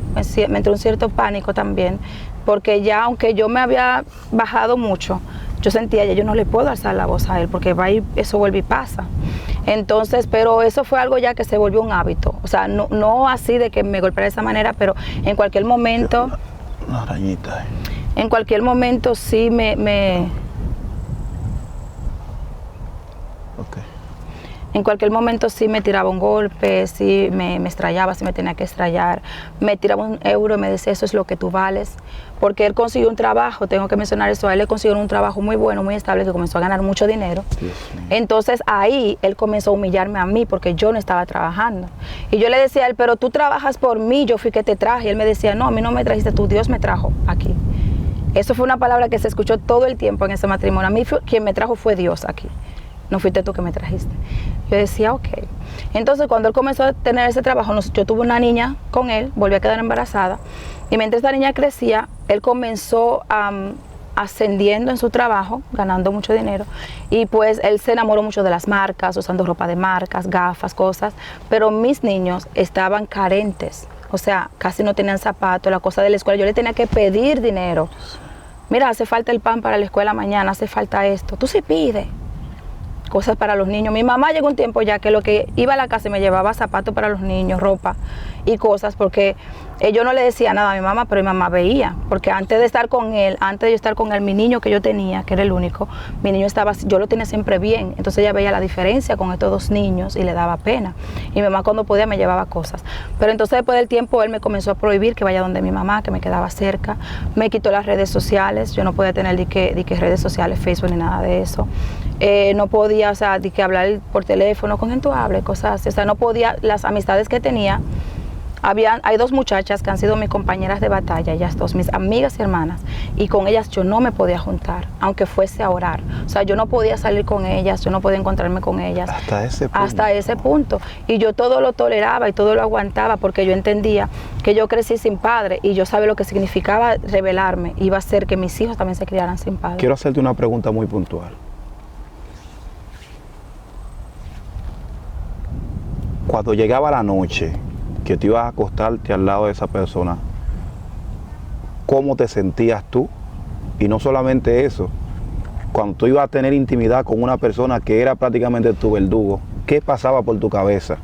me entró un cierto pánico también, porque ya aunque yo me había bajado mucho, yo sentía, ya yo no le puedo alzar la voz a él, porque va y eso vuelve y pasa. Entonces, pero eso fue algo ya que se volvió un hábito. O sea, no así de que me golpeara de esa manera, pero en cualquier momento... Una arañita. En cualquier momento sí Okay. En cualquier momento sí me tiraba un golpe, sí me estrellaba, sí me tenía que estrellar, me tiraba un euro y me decía, eso es lo que tú vales, porque él consiguió un trabajo, tengo que mencionar eso, a él le consiguió un trabajo muy bueno, muy estable, que comenzó a ganar mucho dinero. Entonces ahí él comenzó a humillarme a mí porque yo no estaba trabajando. Y yo le decía a él, pero tú trabajas por mí, yo fui que te traje. Y él me decía, no, a mí no me trajiste tú, Dios me trajo aquí. Eso fue una palabra que se escuchó todo el tiempo en ese matrimonio. A mí quien me trajo fue Dios aquí. No fuiste tú que me trajiste. Yo decía, ok. Entonces, cuando él comenzó a tener ese trabajo, yo tuve una niña con él, volví a quedar embarazada. Y mientras esta niña crecía, él comenzó ascendiendo en su trabajo, ganando mucho dinero. Y pues él se enamoró mucho de las marcas, usando ropa de marcas, gafas, cosas. Pero mis niños estaban carentes. O sea, casi no tenían zapatos, la cosa de la escuela. Yo le tenía que pedir dinero. Mira, hace falta el pan para la escuela mañana, hace falta esto. Tú sí pides. Cosas para los niños. Mi mamá llegó un tiempo ya que lo que iba a la casa y me llevaba zapatos para los niños, ropa y cosas, porque yo no le decía nada a mi mamá, pero mi mamá veía, porque antes de estar con él, antes de yo estar con él, mi niño que yo tenía, que era el único, mi niño estaba, yo lo tenía siempre bien, entonces ella veía la diferencia con estos 2 niños y le daba pena. Y mi mamá cuando podía me llevaba cosas. Pero entonces después del tiempo él me comenzó a prohibir que vaya donde mi mamá, que me quedaba cerca, me quitó las redes sociales, yo no podía tener ni que redes sociales, Facebook ni nada de eso. No podía, o sea, de que hablar por teléfono, con quien tú hables, cosas así. O sea, no podía, las amistades que tenía, hay 2 muchachas que han sido mis compañeras de batalla, ellas 2, mis amigas y hermanas, y con ellas yo no me podía juntar, aunque fuese a orar. O sea, yo no podía salir con ellas, yo no podía encontrarme con ellas. Hasta ese punto. Hasta ese punto. Y yo todo lo toleraba y todo lo aguantaba porque yo entendía que yo crecí sin padre y yo sabía lo que significaba rebelarme. Iba a hacer que mis hijos también se criaran sin padre. Quiero hacerte una pregunta muy puntual. Cuando llegaba la noche, que te ibas a acostarte al lado de esa persona, ¿cómo te sentías tú? Y no solamente eso, cuando tú ibas a tener intimidad con una persona que era prácticamente tu verdugo, ¿qué pasaba por tu cabeza?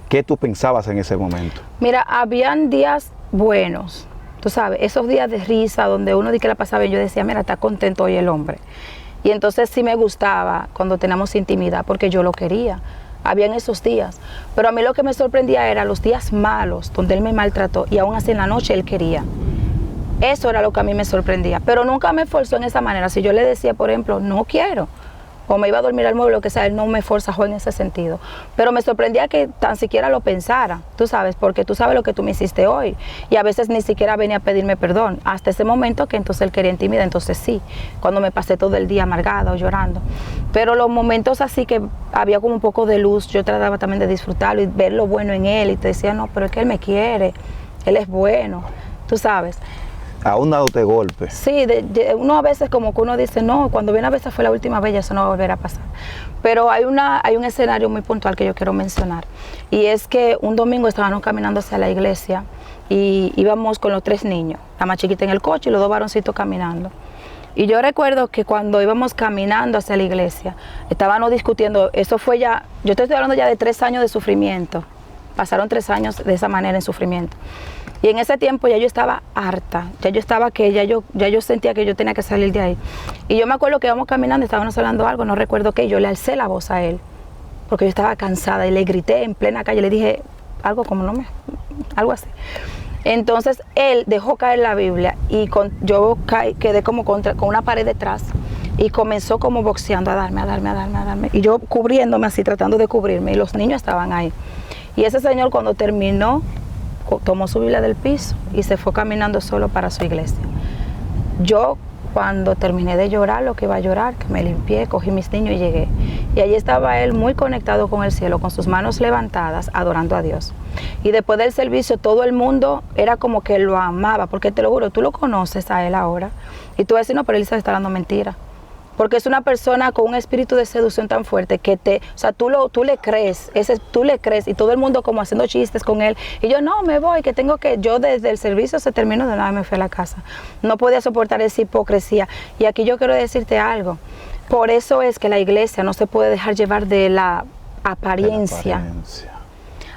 ¿Qué tú pensabas en ese momento? Mira, habían días buenos, tú sabes, esos días de risa donde uno dice que la pasaba bien, yo decía, mira, está contento hoy el hombre. Y entonces sí me gustaba cuando teníamos intimidad porque yo lo quería. Habían esos días, pero a mí lo que me sorprendía era los días malos donde él me maltrató y aún así en la noche él quería. Eso era lo que a mí me sorprendía, pero nunca me forzó en esa manera. Si yo le decía, por ejemplo, no quiero, o me iba a dormir al mueble, lo que sea, él no me forzó en ese sentido. Pero me sorprendía que tan siquiera lo pensara, tú sabes, porque tú sabes lo que tú me hiciste hoy. Y a veces ni siquiera venía a pedirme perdón, hasta ese momento que entonces él quería intimidad, entonces sí, cuando me pasé todo el día amargada o llorando. Pero los momentos así que había como un poco de luz, yo trataba también de disfrutarlo y ver lo bueno en él, y te decía, no, pero es que él me quiere, él es bueno, tú sabes. ¿Aún dándote golpes? Sí, uno a veces como que uno dice, no, cuando viene a veces fue la última vez, eso no va a volver a pasar. Pero hay un escenario muy puntual que yo quiero mencionar. Y es que un domingo estábamos caminando hacia la iglesia y íbamos con los 3 niños, la más chiquita en el coche y los 2 varoncitos caminando. Y yo recuerdo que cuando íbamos caminando hacia la iglesia, estábamos discutiendo, eso fue ya, yo te estoy hablando ya de 3 años de sufrimiento. Pasaron 3 años de esa manera en sufrimiento. Y en ese tiempo ya yo estaba harta, ya yo sentía que yo tenía que salir de ahí. Y yo me acuerdo que íbamos caminando, estábamos hablando algo, no recuerdo qué, yo le alcé la voz a él, porque yo estaba cansada y le grité en plena calle, le dije algo como algo así. Entonces él dejó caer la Biblia y yo quedé como con una pared detrás. y comenzó como boxeando a darme. Y yo cubriéndome así, tratando de cubrirme, y los niños estaban ahí. Y ese señor cuando terminó, tomó su Biblia del piso y se fue caminando solo para su iglesia. Yo cuando terminé de llorar, lo que iba a llorar, que me limpié, cogí mis niños y llegué. Y allí estaba él muy conectado con el cielo, con sus manos levantadas, adorando a Dios. Y después del servicio, todo el mundo era como que lo amaba, porque te lo juro, tú lo conoces a él ahora. Y tú vas a decir, no, pero él se está dando mentira. Porque es una persona con un espíritu de seducción tan fuerte que tú le crees, tú le crees, y todo el mundo como haciendo chistes con él. Y yo, no, me voy, que tengo que, yo desde el servicio se terminó, de nada me fui a la casa. No podía soportar esa hipocresía. Y aquí yo quiero decirte algo. Por eso es que la iglesia no se puede dejar llevar de la apariencia.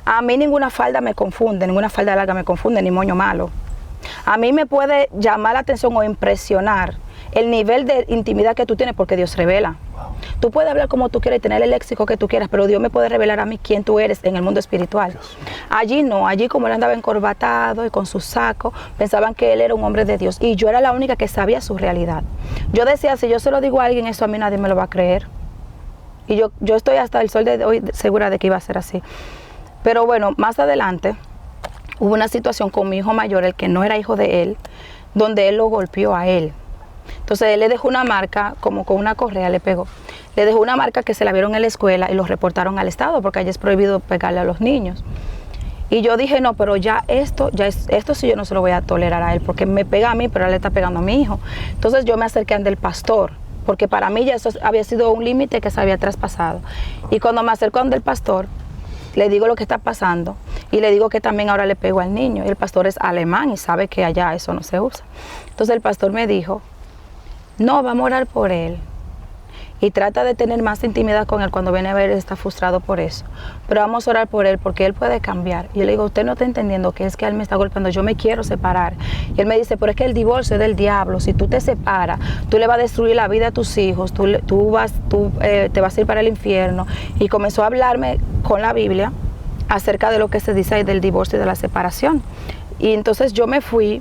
A mí ninguna falda me confunde, ninguna falda larga me confunde, ni moño malo. A mí me puede llamar la atención o impresionar el nivel de intimidad que tú tienes, porque Dios revela. Wow. Tú puedes hablar como tú quieras y tener el léxico que tú quieras, pero Dios me puede revelar a mí quién tú eres en el mundo espiritual. Allí no, allí como él andaba encorbatado y con su saco, pensaban que él era un hombre de Dios, y yo era la única que sabía su realidad. Yo decía, si yo se lo digo a alguien, eso a mí nadie me lo va a creer. Y yo estoy hasta el sol de hoy segura de que iba a ser así. Pero bueno, más adelante hubo una situación con mi hijo mayor, el que no era hijo de él, donde él lo golpeó a él. Entonces él le dejó una marca, como con una correa le pegó. Le dejó una marca que se la vieron en la escuela y lo reportaron al Estado, porque allí es prohibido pegarle a los niños. Y yo dije, no, pero esto sí yo no se lo voy a tolerar a él, porque me pega a mí, pero él le está pegando a mi hijo. Entonces yo me acerqué ante el pastor, porque para mí ya eso había sido un límite que se había traspasado. Y cuando me acerco ante el pastor, le digo lo que está pasando y le digo que también ahora le pego al niño. Y el pastor es alemán y sabe que allá eso no se usa. Entonces el pastor me dijo, no, vamos a orar por él. Y trata de tener más intimidad con él cuando viene a ver, está frustrado por eso. Pero vamos a orar por él porque él puede cambiar. Y yo le digo, usted no está entendiendo que es que él me está golpeando, yo me quiero separar. Y él me dice, pero es que el divorcio es del diablo. Si tú te separas, tú le vas a destruir la vida a tus hijos, tú te vas a ir para el infierno. Y comenzó a hablarme con la Biblia acerca de lo que se dice ahí del divorcio y de la separación. Y entonces yo me fui.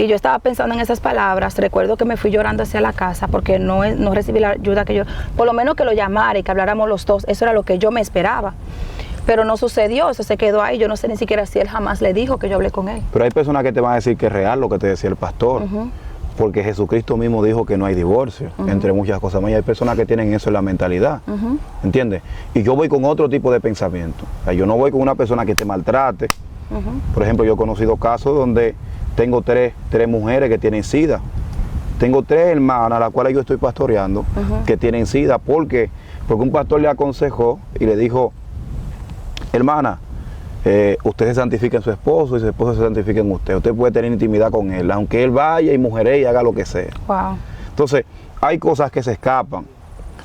Y yo estaba pensando en esas palabras. Recuerdo que me fui llorando hacia la casa porque no recibí la ayuda que yo, por lo menos que lo llamara y que habláramos los dos. Eso era lo que yo me esperaba. Pero no sucedió, eso se quedó ahí. Yo no sé ni siquiera si él jamás le dijo que yo hablé con él. Pero hay personas que te van a decir que es real lo que te decía el pastor. Porque Jesucristo mismo dijo que no hay divorcio, entre muchas cosas más. Y hay personas que tienen eso en la mentalidad, ¿entiendes? Y yo voy con otro tipo de pensamiento. O sea, yo no voy con una persona que te maltrate. Por ejemplo, yo he conocido casos donde tengo tres mujeres que tienen SIDA. Tengo 3 hermanas a las cuales yo estoy pastoreando que tienen SIDA. ¿Por qué? Porque un pastor le aconsejó y le dijo, hermana, usted se santifica en su esposo y su esposo se santifica en usted. Usted puede tener intimidad con él, aunque él vaya y mujeree y haga lo que sea. Wow. Entonces, hay cosas que se escapan.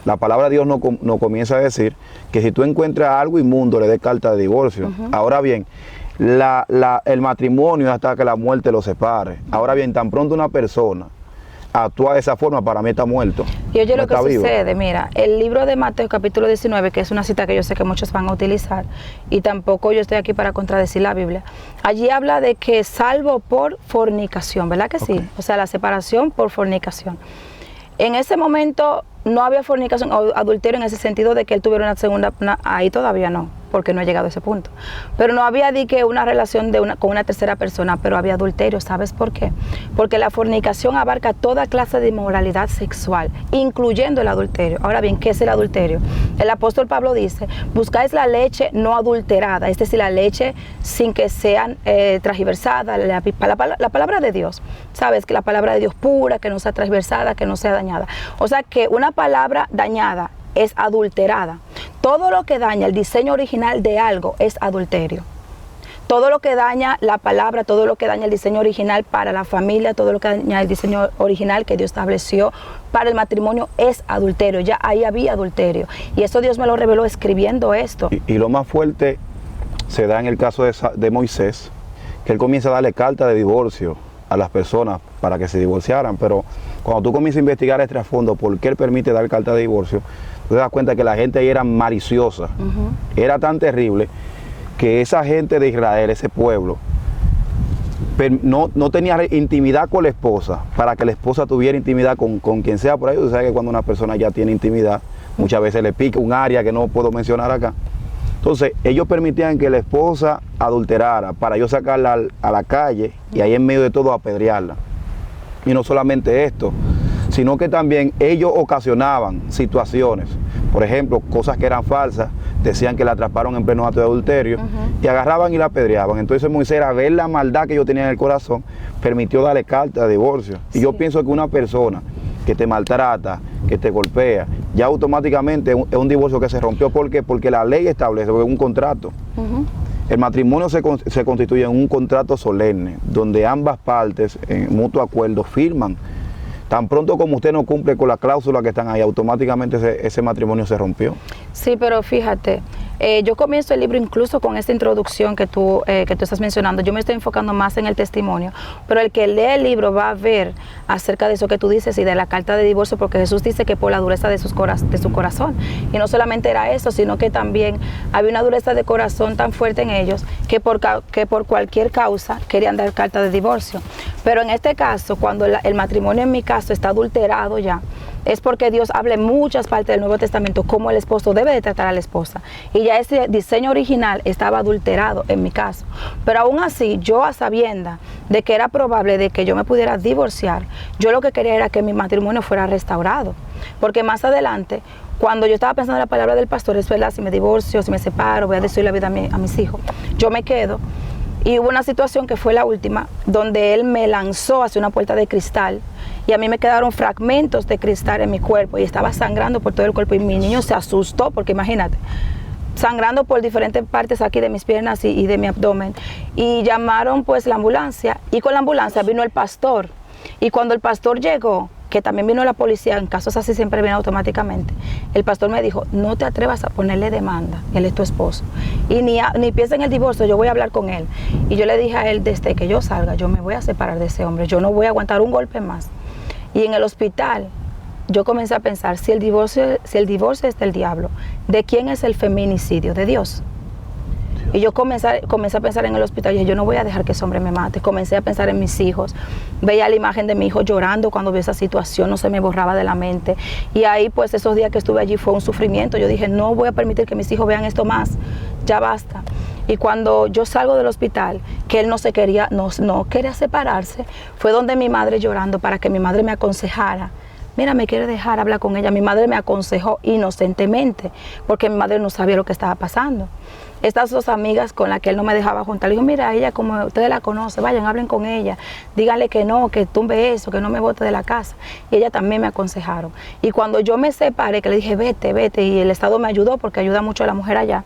La palabra de Dios nos comienza a decir que si tú encuentras algo inmundo, le des carta de divorcio. Ahora bien, el matrimonio hasta que la muerte lo separe. Ahora bien, tan pronto una persona actúa de esa forma, para mí está muerto. Y oye, lo que sucede, mira, el libro de Mateo capítulo 19, que es una cita que yo sé que muchos van a utilizar, y tampoco yo estoy aquí para contradecir la Biblia, allí habla de que salvo por fornicación, ¿verdad que sí? O sea, la separación por fornicación. En ese momento no había fornicación o adulterio en ese sentido de que él tuviera una segunda, ahí todavía no, porque no he llegado a ese punto. Pero no había una relación con una tercera persona, pero había adulterio. ¿Sabes por qué? Porque la fornicación abarca toda clase de inmoralidad sexual, incluyendo el adulterio. Ahora bien, ¿qué es el adulterio? El apóstol Pablo dice, buscáis la leche no adulterada, es decir, la leche sin que sean transversada, la palabra de Dios. ¿Sabes? Que la palabra de Dios pura, que no sea transversada, que no sea dañada. O sea, que una palabra dañada es adulterada. Todo lo que daña el diseño original de algo es adulterio. Todo lo que daña la palabra, todo lo que daña el diseño original para la familia, todo lo que daña el diseño original que Dios estableció para el matrimonio es adulterio. Ya ahí había adulterio. Y eso Dios me lo reveló escribiendo esto. Y lo más fuerte se da en el caso de Moisés, que él comienza a darle carta de divorcio a las personas para que se divorciaran, pero cuando tú comienzas a investigar el trasfondo, por qué él permite dar carta de divorcio, tú te das cuenta que la gente ahí era maliciosa, era tan terrible que esa gente de Israel, ese pueblo, no tenía intimidad con la esposa, para que la esposa tuviera intimidad con quien sea por ahí. Tú sabes que cuando una persona ya tiene intimidad, muchas veces le pica un área que no puedo mencionar acá. Entonces, ellos permitían que la esposa adulterara para yo sacarla a la calle y ahí en medio de todo apedrearla. Y no solamente esto, sino que también ellos ocasionaban situaciones, por ejemplo, cosas que eran falsas, decían que la atraparon en pleno acto de adulterio y agarraban y la apedreaban. Entonces Moisés, a ver la maldad que yo tenía en el corazón, permitió darle carta de divorcio. Y yo pienso que una persona que te maltrata, que te golpea, ya automáticamente es un divorcio que se rompió. ¿Por qué? Porque la ley establece un contrato. El matrimonio se constituye en un contrato solemne, donde ambas partes, en mutuo acuerdo, firman. Tan pronto como usted no cumple con las cláusulas que están ahí, automáticamente ese matrimonio se rompió. Sí, pero fíjate, yo comienzo el libro incluso con esta introducción que tú estás mencionando. Yo me estoy enfocando más en el testimonio, pero el que lee el libro va a ver acerca de eso que tú dices y de la carta de divorcio, porque Jesús dice que por la dureza de su corazón. Y no solamente era eso, sino que también había una dureza de corazón tan fuerte en ellos que por cualquier causa querían dar carta de divorcio. Pero en este caso, cuando el matrimonio en mi caso está adulterado ya, es porque Dios habla en muchas partes del Nuevo Testamento cómo el esposo debe de tratar a la esposa. Y ya ese diseño original estaba adulterado en mi caso. Pero aún así, yo a sabiendas de que era probable de que yo me pudiera divorciar, yo lo que quería era que mi matrimonio fuera restaurado. Porque más adelante, cuando yo estaba pensando en la palabra del pastor, es verdad, si me divorcio, si me separo, voy a destruir la vida a mis hijos, yo me quedo. Y hubo una situación que fue la última, donde él me lanzó hacia una puerta de cristal y a mí me quedaron fragmentos de cristal en mi cuerpo y estaba sangrando por todo el cuerpo y mi niño se asustó porque imagínate, sangrando por diferentes partes aquí de mis piernas y de mi abdomen. Y llamaron pues la ambulancia y con la ambulancia vino el pastor y cuando el pastor llegó, que también vino la policía, en casos así siempre viene automáticamente, el pastor me dijo, no te atrevas a ponerle demanda, él es tu esposo, y ni piensa en el divorcio, yo voy a hablar con él. Y yo le dije a él, desde que yo salga, yo me voy a separar de ese hombre, yo no voy a aguantar un golpe más. Y en el hospital, yo comencé a pensar, si el divorcio es del diablo, ¿de quién es el feminicidio? ¿De Dios? Y yo comencé a pensar en el hospital y dije, yo no voy a dejar que ese hombre me mate. Comencé a pensar en mis hijos. Veía la imagen de mi hijo llorando cuando vi esa situación, no se me borraba de la mente. Y ahí pues esos días que estuve allí fue un sufrimiento. Yo dije, no voy a permitir que mis hijos vean esto más, ya basta. Y cuando yo salgo del hospital, que él no quería separarse, fue donde mi madre llorando para que mi madre me aconsejara. Mira, me quiere dejar hablar con ella. Mi madre me aconsejó inocentemente, porque mi madre no sabía lo que estaba pasando. Estas dos amigas con las que él no me dejaba juntar, le dijo, mira, ella como ustedes la conocen, vayan, hablen con ella, díganle que no, que tumbe eso, que no me bote de la casa. Y ella también me aconsejaron. Y cuando yo me separé, que le dije, vete, y el Estado me ayudó, porque ayuda mucho a la mujer allá,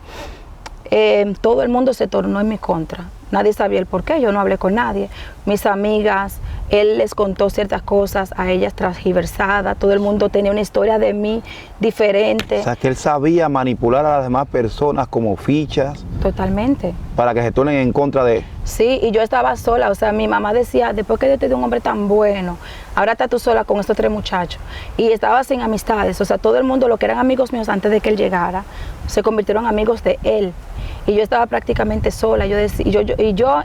todo el mundo se tornó en mi contra. Nadie sabía el por qué, yo no hablé con nadie. Mis amigas, él les contó ciertas cosas a ellas transgiversadas, todo el mundo tenía una historia de mí diferente. O sea, que él sabía manipular a las demás personas como fichas. Totalmente. Para que se tornen en contra de... Sí, y yo estaba sola, o sea, mi mamá decía, después que Dios te dio un hombre tan bueno, ahora estás tú sola con estos 3 muchachos. Y estaba sin amistades, o sea, todo el mundo, lo que eran amigos míos antes de que él llegara, se convirtieron en amigos de él. Y yo estaba prácticamente sola, yo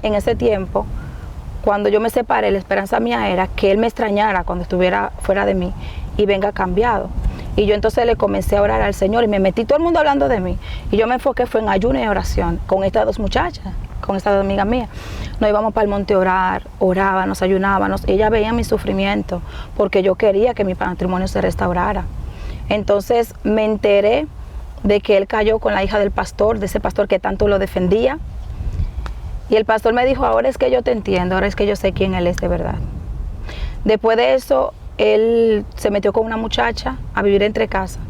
en ese tiempo, cuando yo me separé, la esperanza mía era que él me extrañara cuando estuviera fuera de mí y venga cambiado. Y yo entonces le comencé a orar al Señor y me metí todo el mundo hablando de mí. Y yo me enfoqué fue en ayuno y oración con estas 2 muchachas, con estas 2 amigas mías. Nos íbamos para el monte a orar, orábamos, ayunábamos. Ella veía mi sufrimiento porque yo quería que mi matrimonio se restaurara. Entonces me enteré de que él cayó con la hija del pastor, de ese pastor que tanto lo defendía. Y el pastor me dijo, ahora es que yo te entiendo, ahora es que yo sé quién él es de verdad. Después de eso, él se metió con una muchacha a vivir entre casa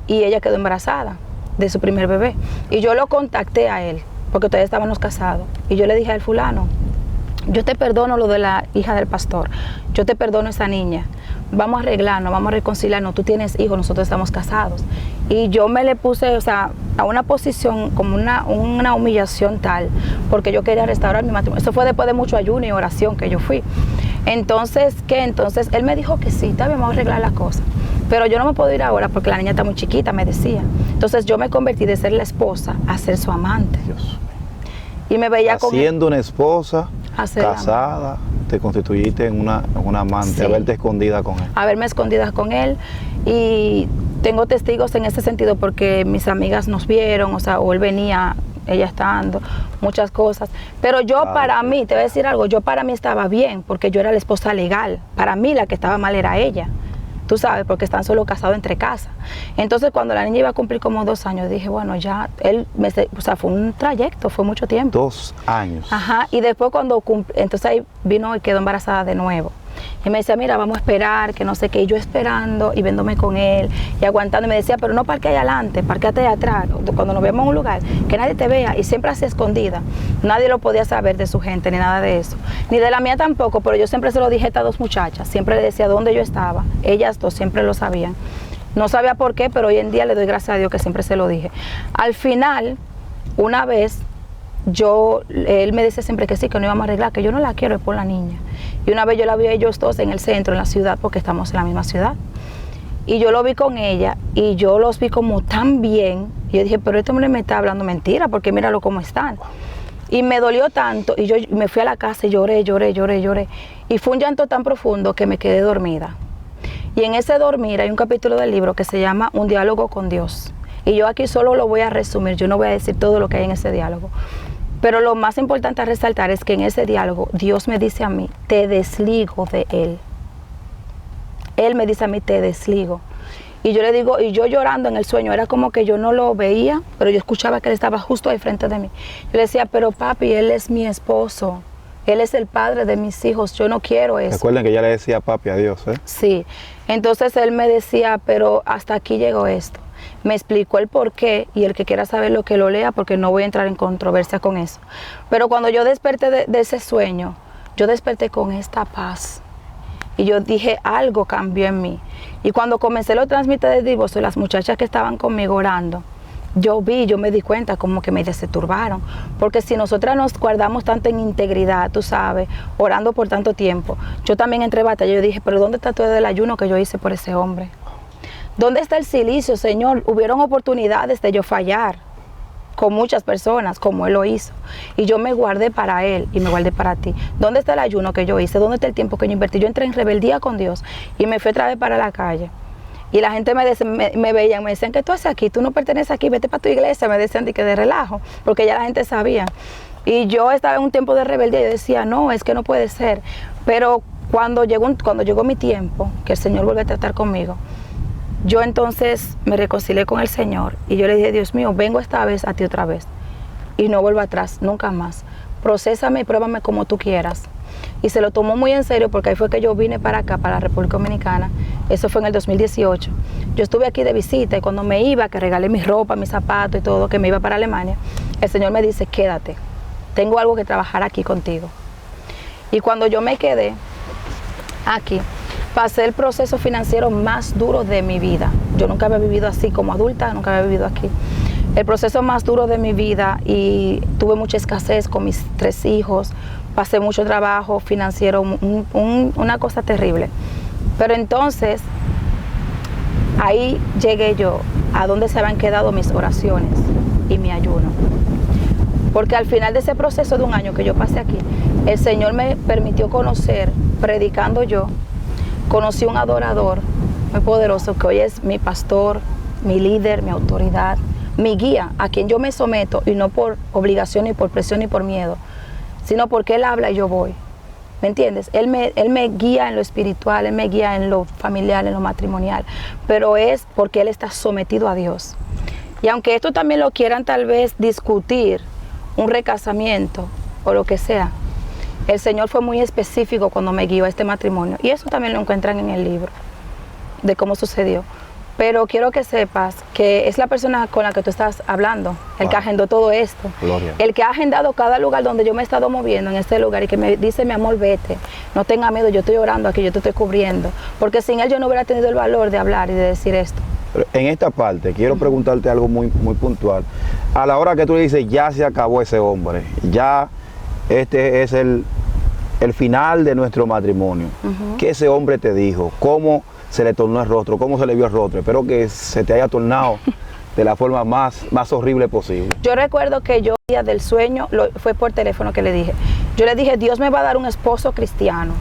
y ella quedó embarazada de su primer bebé. Y yo lo contacté a él, porque todavía estábamos casados. Y yo le dije a él, fulano, yo te perdono lo de la hija del pastor, yo te perdono esa niña, vamos a arreglarnos, vamos a reconciliarnos, tú tienes hijos, nosotros estamos casados. Y yo me le puse, o sea, a una posición como una humillación tal, porque yo quería restaurar mi matrimonio. Eso fue después de mucho ayuno y oración que yo fui. Entonces, Entonces él me dijo que sí, está bien, vamos a arreglar las cosas. Pero yo no me puedo ir ahora porque la niña está muy chiquita, me decía. Entonces yo me convertí de ser la esposa a ser su amante. Dios. Y me veía siendo una esposa casada, te constituiste en una amante, Sí. haberte escondida con él. Haberme escondida con él, y tengo testigos en ese sentido porque mis amigas nos vieron, o sea, o él venía, ella estando, muchas cosas. Pero yo para mí, te voy a decir algo, yo para mí estaba bien porque yo era la esposa legal. Para mí la que estaba mal era ella. Tú sabes, porque están solo casados entre casas. Entonces, cuando la niña iba a cumplir como 2 años, dije, bueno, ya, o sea, fue un trayecto, fue mucho tiempo. 2 años. Ajá, y después cuando entonces ahí vino y quedó embarazada de nuevo. Y me decía, mira, vamos a esperar, que no sé qué. Y yo esperando y viéndome con él y aguantando. Y me decía, pero no parque ahí adelante, parqueate ahí atrás. Cuando nos vemos en un lugar, que nadie te vea. Y siempre así escondida. Nadie lo podía saber de su gente, ni nada de eso. Ni de la mía tampoco, pero yo siempre se lo dije a estas 2 muchachas. Siempre le decía dónde yo estaba. Ellas 2 siempre lo sabían. No sabía por qué, pero hoy en día le doy gracias a Dios que siempre se lo dije. Al final, una vez, él me decía siempre que sí, que no íbamos a arreglar, que yo no la quiero, es por la niña. Y una vez yo la vi a ellos 2 en el centro, en la ciudad, porque estamos en la misma ciudad. Y yo lo vi con ella y yo los vi como tan bien. Y yo dije, pero este hombre me está hablando mentira, porque míralo cómo están. Y me dolió tanto y yo me fui a la casa y lloré. Y fue un llanto tan profundo que me quedé dormida. Y en ese dormir hay un capítulo del libro que se llama Un diálogo con Dios. Y yo aquí solo lo voy a resumir, yo no voy a decir todo lo que hay en ese diálogo. Pero lo más importante a resaltar es que en ese diálogo Dios me dice a mí, te desligo de él. Él me dice a mí, te desligo. Y yo le digo, y yo llorando en el sueño, era como que yo no lo veía, pero yo escuchaba que él estaba justo ahí frente de mí. Yo le decía, pero papi, él es mi esposo, él es el padre de mis hijos, yo no quiero eso. Recuerden que ya le decía papi a Dios, ¿eh? Sí, entonces él me decía, pero hasta aquí llegó esto. Me explicó el por qué, y el que quiera saber lo que lo lea, porque no voy a entrar en controversia con eso. Pero cuando yo desperté de ese sueño, yo desperté con esta paz. Y yo dije, algo cambió en mí. Y cuando comencé los trámites de divorcio, las muchachas que estaban conmigo orando, yo me di cuenta como que me deseturbaron. Porque si nosotras nos guardamos tanto en integridad, tú sabes, orando por tanto tiempo, yo también entré en batalla. Yo dije, pero ¿dónde está todo el ayuno que yo hice por ese hombre? ¿Dónde está el silicio, Señor? Hubieron oportunidades de yo fallar con muchas personas, como Él lo hizo. Y yo me guardé para Él y me guardé para ti. ¿Dónde está el ayuno que yo hice? ¿Dónde está el tiempo que yo invertí? Yo entré en rebeldía con Dios y me fui otra vez para la calle. Y la gente me veían, me decían, ¿qué tú haces aquí? Tú no perteneces aquí, vete para tu iglesia. Me decían que de relajo, porque ya la gente sabía. Y yo estaba en un tiempo de rebeldía y yo decía, no, es que no puede ser. Pero cuando llegó mi tiempo, que el Señor vuelve a tratar conmigo, yo entonces me reconcilié con el Señor y yo le dije, Dios mío, vengo esta vez a ti otra vez y no vuelvo atrás, nunca más. Procésame y pruébame como tú quieras. Y se lo tomó muy en serio porque ahí fue que yo vine para acá, para la República Dominicana. Eso fue en el 2018. Yo estuve aquí de visita y cuando me iba, que regalé mi ropa, mis zapatos y todo, que me iba para Alemania, el Señor me dice, quédate, tengo algo que trabajar aquí contigo. Y cuando yo me quedé aquí, pasé el proceso financiero más duro de mi vida. Yo nunca había vivido así como adulta, nunca había vivido aquí. El proceso más duro de mi vida y tuve mucha escasez con mis 3 hijos. Pasé mucho trabajo financiero, una cosa terrible. Pero entonces, ahí llegué yo a donde se habían quedado mis oraciones y mi ayuno. Porque al final de ese proceso de un año que yo pasé aquí, el Señor me permitió conocer, predicando yo, conocí un adorador muy poderoso que hoy es mi pastor, mi líder, mi autoridad, mi guía, a quien yo me someto y no por obligación, ni por presión, ni por miedo, sino porque Él habla y yo voy. ¿Me entiendes? Él me guía en lo espiritual, Él me guía en lo familiar, en lo matrimonial, pero es porque Él está sometido a Dios. Y aunque esto también lo quieran tal vez discutir, un recasamiento o lo que sea, el Señor fue muy específico cuando me guió a este matrimonio. Y eso también lo encuentran en el libro, de cómo sucedió. Pero quiero que sepas que es la persona con la que tú estás hablando, el que agendó todo esto. Gloria. El que ha agendado cada lugar donde yo me he estado moviendo en este lugar y que me dice, mi amor, vete, no tenga miedo, yo estoy orando aquí, yo te estoy cubriendo. Porque sin él yo no hubiera tenido el valor de hablar y de decir esto. Pero en esta parte quiero preguntarte algo muy puntual. A la hora que tú le dices, ya se acabó ese hombre, ya este es el final de nuestro matrimonio. ¿Qué ese hombre te dijo? ¿Cómo se le tornó el rostro? ¿Cómo se le vio el rostro? Espero que se te haya tornado de la forma más horrible posible. Yo recuerdo que yo, día del sueño, fue por teléfono que le dije. Yo le dije, Dios me va a dar un esposo cristiano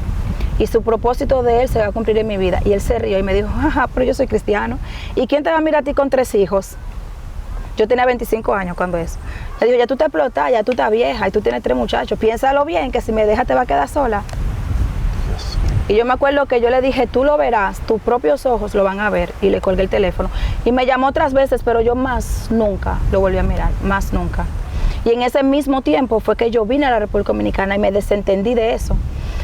y su propósito de él se va a cumplir en mi vida. Y él se rió y me dijo, ajá, pero yo soy cristiano. ¿Y quién te va a mirar a ti con 3 hijos? Yo tenía 25 años cuando eso. Le digo, ya tú te explotas, ya tú estás vieja y tú tienes 3 muchachos. Piénsalo bien, que si me dejas te va a quedar sola. Y yo me acuerdo que yo le dije, tú lo verás, tus propios ojos lo van a ver. Y le colgué el teléfono. Y me llamó otras veces, pero yo más nunca lo volví a mirar, más nunca. Y en ese mismo tiempo fue que yo vine a la República Dominicana y me desentendí de eso.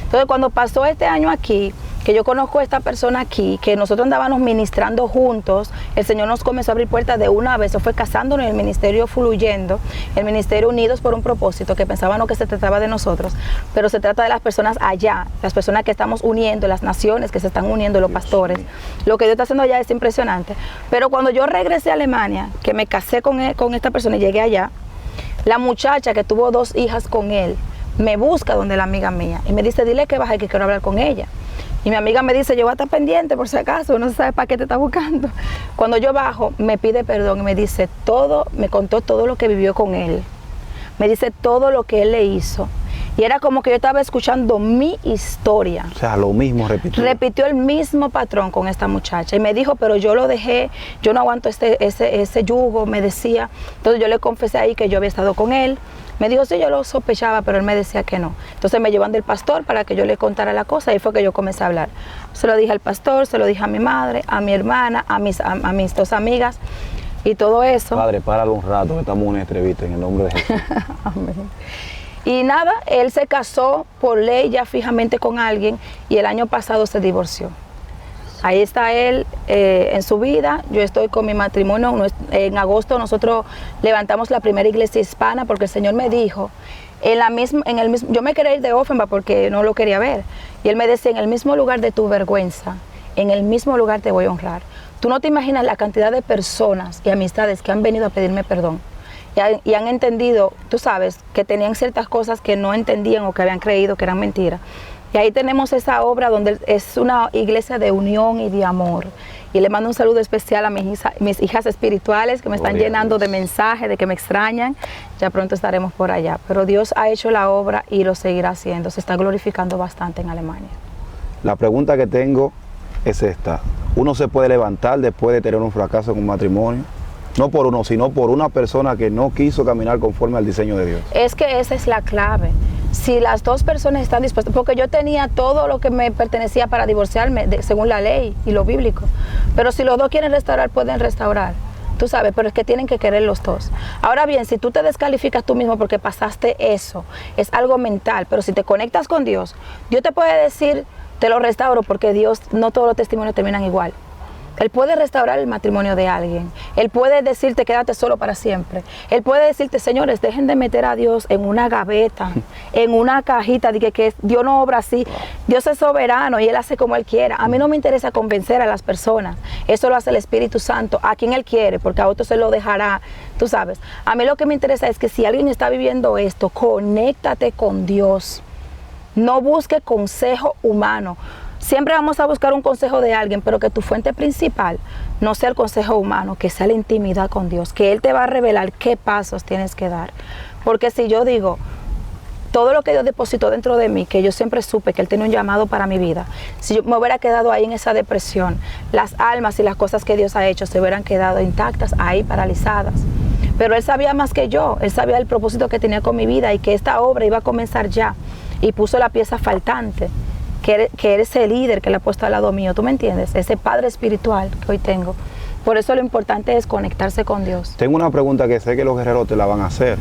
Entonces cuando pasó este año aquí, que yo conozco a esta persona aquí, que nosotros andábamos ministrando juntos, el Señor nos comenzó a abrir puertas de una vez, eso fue casándonos, el ministerio fluyendo, el ministerio unidos por un propósito, que pensábamos que se trataba de nosotros, pero se trata de las personas allá, las personas que estamos uniendo, las naciones que se están uniendo, los pastores. Lo que Dios está haciendo allá es impresionante. Pero cuando yo regresé a Alemania, que me casé con esta persona y llegué allá, la muchacha que tuvo 2 hijas con él, me busca donde la amiga mía y me dice, dile que baje, que quiero hablar con ella. Y mi amiga me dice, yo voy a estar pendiente por si acaso, no se sabe para qué te está buscando. Cuando yo bajo, me pide perdón y me dice todo, me contó todo lo que vivió con él. Me dice todo lo que él le hizo. Y era como que yo estaba escuchando mi historia. O sea, lo mismo repitió. Repitió el mismo patrón con esta muchacha. Y me dijo, pero yo lo dejé, yo no aguanto ese yugo, me decía. Entonces yo le confesé ahí que yo había estado con él. Me dijo, sí, yo lo sospechaba, pero él me decía que no. Entonces me llevan del pastor para que yo le contara la cosa y fue que yo comencé a hablar. Se lo dije al pastor, se lo dije a mi madre, a mi hermana, a mis 2 amigas y todo eso. Padre, páralo un rato, que estamos en una entrevista en el nombre de Jesús. Amén. Y nada, él se casó por ley ya fijamente con alguien y el año pasado se divorció. Ahí está él en su vida, yo estoy con mi matrimonio. En agosto nosotros levantamos la primera iglesia hispana porque el Señor me dijo, yo me quería ir de Offenbach porque no lo quería ver. Y él me decía, en el mismo lugar de tu vergüenza, en el mismo lugar te voy a honrar. Tú no te imaginas la cantidad de personas y amistades que han venido a pedirme perdón. Y han entendido, tú sabes, que tenían ciertas cosas que no entendían o que habían creído que eran mentiras. Y ahí tenemos esa obra donde es una iglesia de unión y de amor. Y le mando un saludo especial a mis hijas espirituales que me están llenando de mensajes, de que me extrañan. Ya pronto estaremos por allá. Pero Dios ha hecho la obra y lo seguirá haciendo. Se está glorificando bastante en Alemania. La pregunta que tengo es esta. ¿Uno se puede levantar después de tener un fracaso en un matrimonio? No por uno, sino por una persona que no quiso caminar conforme al diseño de Dios. Es que esa es la clave. Si las 2 personas están dispuestas, porque yo tenía todo lo que me pertenecía para divorciarme, según la ley y lo bíblico. Pero si los 2 quieren restaurar, pueden restaurar. Tú sabes, pero es que tienen que querer los 2. Ahora bien, si tú te descalificas tú mismo porque pasaste eso, es algo mental. Pero si te conectas con Dios, Dios te puede decir, te lo restauro, porque Dios, no todos los testimonios terminan igual. Él puede restaurar el matrimonio de alguien. Él puede decirte, quédate solo para siempre. Él puede decirte, señores, dejen de meter a Dios en una gaveta, en una cajita, de que Dios no obra así. Dios es soberano y Él hace como Él quiera. A mí no me interesa convencer a las personas. Eso lo hace el Espíritu Santo, a quien Él quiere, porque a otros se lo dejará, tú sabes. A mí lo que me interesa es que si alguien está viviendo esto, conéctate con Dios. No busque consejo humano. Siempre vamos a buscar un consejo de alguien, pero que tu fuente principal no sea el consejo humano, que sea la intimidad con Dios, que Él te va a revelar qué pasos tienes que dar. Porque si yo digo, todo lo que Dios depositó dentro de mí, que yo siempre supe que Él tenía un llamado para mi vida, si yo me hubiera quedado ahí en esa depresión, las almas y las cosas que Dios ha hecho se hubieran quedado intactas, ahí paralizadas. Pero Él sabía más que yo, Él sabía el propósito que tenía con mi vida y que esta obra iba a comenzar ya, y puso la pieza faltante. Que eres ese líder que le ha puesto al lado mío, ¿tú me entiendes? Ese padre espiritual que hoy tengo. Por eso lo importante es conectarse con Dios. Tengo una pregunta que sé que los guerreros te la van a hacer.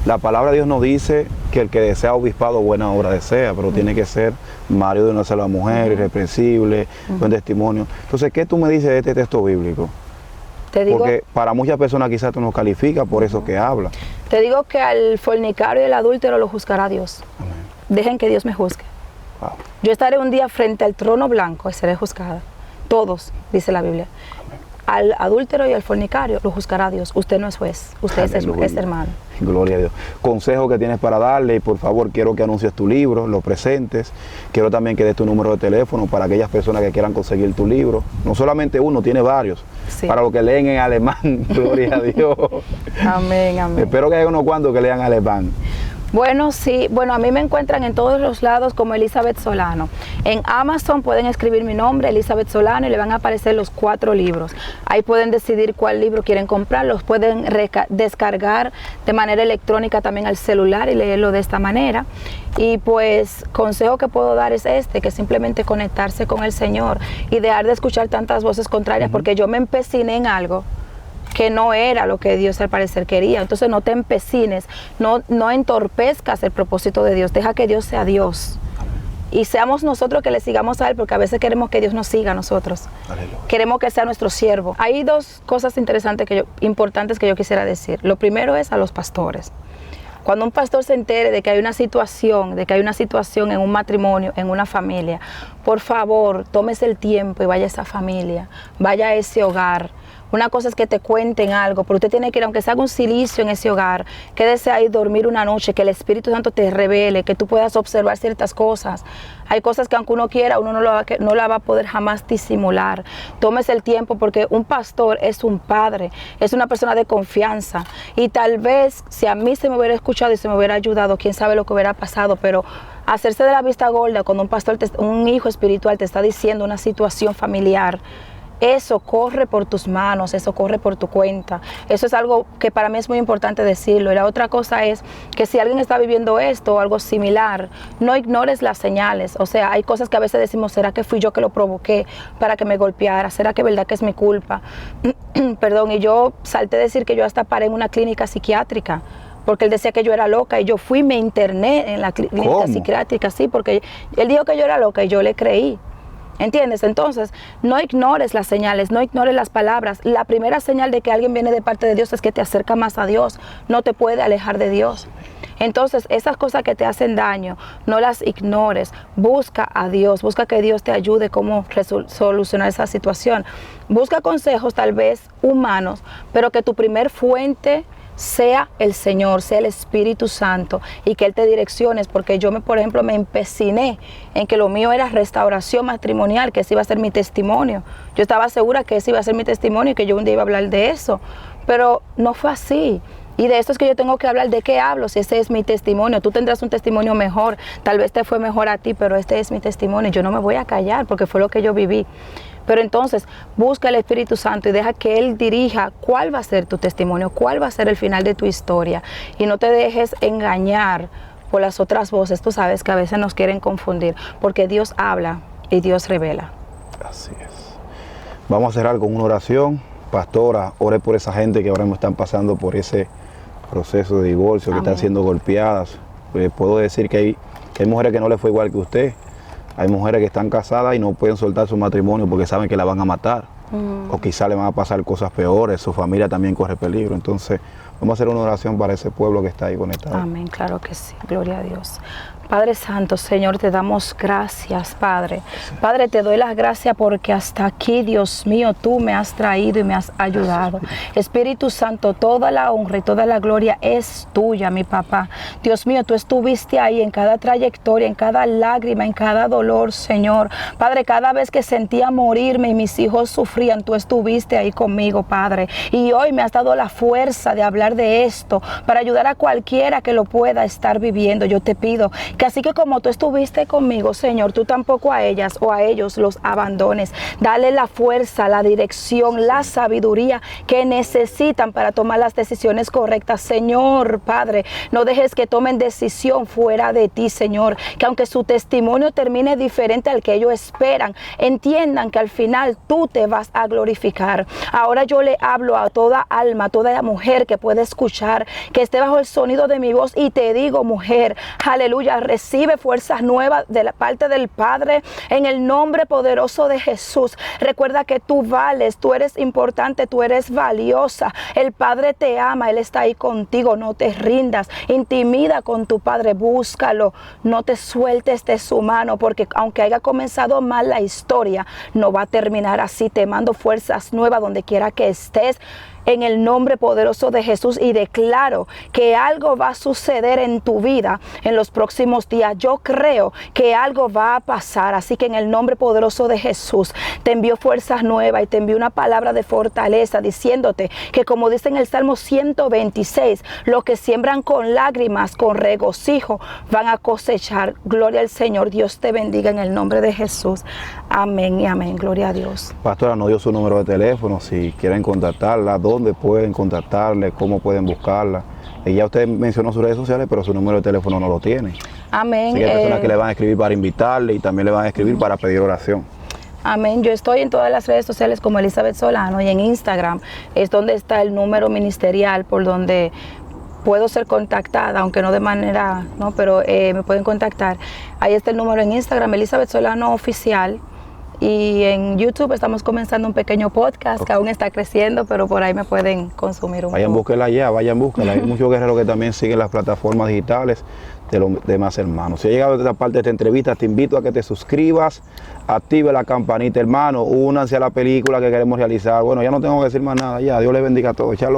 La palabra de Dios nos dice que el que desea obispado buena obra desea, pero tiene que ser marido de una sola mujer, irreprensible, buen testimonio. Entonces, ¿qué tú me dices de este texto bíblico? Te digo, porque para muchas personas quizás tú no calificas por eso que habla. Te digo que al fornicario y al adúltero lo juzgará Dios. Amén. Dejen que Dios me juzgue. Wow. Yo estaré un día frente al trono blanco y seré juzgada. Todos, dice la Biblia. Al adúltero y al fornicario lo juzgará Dios. Usted no es juez, usted es hermano. Gloria a Dios. Consejo que tienes para darle, y por favor quiero que anuncies tu libro, lo presentes. Quiero también que des tu número de teléfono para aquellas personas que quieran conseguir tu libro. No solamente uno, tiene varios. Sí. Para los que leen en alemán, gloria a Dios. Amén, amén. Espero que haya unos cuantos que lean alemán. Bueno, sí, bueno, a mí me encuentran en todos los lados como Elizabeth Solano. En Amazon pueden escribir mi nombre, Elizabeth Solano, y le van a aparecer los 4 libros. Ahí pueden decidir cuál libro quieren comprar, los pueden descargar de manera electrónica también al celular y leerlo de esta manera. Y pues, consejo que puedo dar es que simplemente conectarse con el Señor y dejar de escuchar tantas voces contrarias, porque yo me empeciné en algo que no era lo que Dios al parecer quería. Entonces no te empecines, no entorpezcas el propósito de Dios, deja que Dios sea Dios. Y seamos nosotros que le sigamos a Él, porque a veces queremos que Dios nos siga a nosotros. Aleluya. Queremos que sea nuestro siervo. Hay 2 cosas importantes que yo quisiera decir. Lo primero es a los pastores. Cuando un pastor se entere de que hay una situación en un matrimonio, en una familia, por favor, tómese el tiempo y vaya a esa familia, vaya a ese hogar. Una cosa es que te cuenten algo, pero usted tiene que ir, aunque se haga un silicio en ese hogar, quédese ahí, dormir una noche, que el Espíritu Santo te revele, que tú puedas observar ciertas cosas. Hay cosas que aunque uno quiera, uno no la va a poder jamás disimular. Tómese el tiempo, porque un pastor es un padre, es una persona de confianza. Y tal vez, si a mí se me hubiera escuchado y se me hubiera ayudado, quién sabe lo que hubiera pasado, pero hacerse de la vista gorda cuando un pastor, un hijo espiritual te está diciendo una situación familiar, eso corre por tus manos, eso corre por tu cuenta. Eso es algo que para mí es muy importante decirlo. Y la otra cosa es que si alguien está viviendo esto o algo similar, no ignores las señales. O sea, hay cosas que a veces decimos, ¿será que fui yo que lo provoqué para que me golpeara? ¿Será que es verdad que es mi culpa? Perdón, y yo salté a decir que yo hasta paré en una clínica psiquiátrica, porque él decía que yo era loca, y yo fui y me interné en la clínica psiquiátrica, sí, porque él dijo que yo era loca y yo le creí. ¿Entiendes? Entonces, no ignores las señales, no ignores las palabras. La primera señal de que alguien viene de parte de Dios es que te acerca más a Dios, no te puede alejar de Dios. Entonces, esas cosas que te hacen daño, no las ignores. Busca a Dios, busca que Dios te ayude cómo solucionar esa situación. Busca consejos tal vez humanos, pero que tu primer fuente sea el Señor, sea el Espíritu Santo, y que Él te direcciones, porque yo, por ejemplo, me empeciné en que lo mío era restauración matrimonial, que ese iba a ser mi testimonio. Yo estaba segura que ese iba a ser mi testimonio y que yo un día iba a hablar de eso, pero no fue así. Y de esto es que yo tengo que hablar. ¿De qué hablo? Si ese es mi testimonio. Tú tendrás un testimonio mejor, tal vez te fue mejor a ti, pero este es mi testimonio. Yo no me voy a callar porque fue lo que yo viví. Pero entonces, busca el Espíritu Santo y deja que Él dirija cuál va a ser tu testimonio, cuál va a ser el final de tu historia. Y no te dejes engañar por las otras voces. Tú sabes que a veces nos quieren confundir, porque Dios habla y Dios revela. Así es. Vamos a cerrar con una oración. Pastora, ore por esa gente que ahora mismo están pasando por ese proceso de divorcio, Amén, que están siendo golpeadas. Puedo decir que hay mujeres que no les fue igual que usted. Hay mujeres que están casadas y no pueden soltar su matrimonio porque saben que la van a matar. O quizá le van a pasar cosas peores, su familia también corre peligro. Entonces, vamos a hacer una oración para ese pueblo que está ahí conectado. Amén, claro que sí, gloria a Dios. Padre Santo, Señor, te damos gracias, Padre. Padre, te doy las gracias porque hasta aquí, Dios mío, tú me has traído y me has ayudado. Espíritu Santo, toda la honra y toda la gloria es tuya, mi papá. Dios mío, tú estuviste ahí en cada trayectoria, en cada lágrima, en cada dolor, Señor. Padre, cada vez que sentía morirme y mis hijos sufrían, tú estuviste ahí conmigo, Padre. Y hoy me has dado la fuerza de hablar de esto para ayudar a cualquiera que lo pueda estar viviendo. Yo te pido que así que como tú estuviste conmigo, Señor, tú tampoco a ellas o a ellos los abandones. Dale la fuerza, la dirección, la sabiduría que necesitan para tomar las decisiones correctas. Señor, Padre, no dejes que tomen decisión fuera de ti, Señor. Que aunque su testimonio termine diferente al que ellos esperan, entiendan que al final tú te vas a glorificar. Ahora yo le hablo a toda alma, a toda mujer que pueda escuchar, que esté bajo el sonido de mi voz, y te digo, mujer, aleluya, recibe fuerzas nuevas de la parte del Padre en el nombre poderoso de Jesús. Recuerda que tú vales, tú eres importante, tú eres valiosa. El Padre te ama, Él está ahí contigo. No te rindas, intimida con tu Padre, búscalo, no te sueltes de su mano, porque aunque haya comenzado mal la historia, no va a terminar así. Te mando fuerzas nuevas donde quiera que estés. en el nombre poderoso de Jesús y declaro que algo va a suceder en tu vida en los próximos días. Yo creo que algo va a pasar, así que en el nombre poderoso de Jesús te envío fuerzas nuevas y te envío una palabra de fortaleza diciéndote que, como dice en el Salmo 126, los que siembran con lágrimas, con regocijo, van a cosechar. Gloria al Señor. Dios te bendiga en el nombre de Jesús. Amén y amén. Gloria a Dios. Pastora, nos dio su número de teléfono, si quieren contactarla, dónde pueden contactarle, cómo pueden buscarla. Y ya usted mencionó sus redes sociales, pero su número de teléfono no lo tiene. Amén. Así que hay personas que le van a escribir para invitarle y también le van a escribir para pedir oración. Amén. Yo estoy en todas las redes sociales como Elizabeth Solano, y en Instagram es donde está el número ministerial por donde puedo ser contactada, aunque no de manera, no, pero me pueden contactar. Ahí está el número en Instagram, Elizabeth Solano Oficial. Y en YouTube estamos comenzando un pequeño podcast que aún está creciendo, pero por ahí me pueden consumir un poco. Vayan, búsquela ya, vayan, búsquela. Hay muchos guerreros que también siguen las plataformas digitales de los demás hermanos. Si has llegado a esta parte de esta entrevista, te invito a que te suscribas, active la campanita, hermano, únanse a la película que queremos realizar. Bueno, ya no tengo que decir más nada, ya, Dios les bendiga a todos, chalo.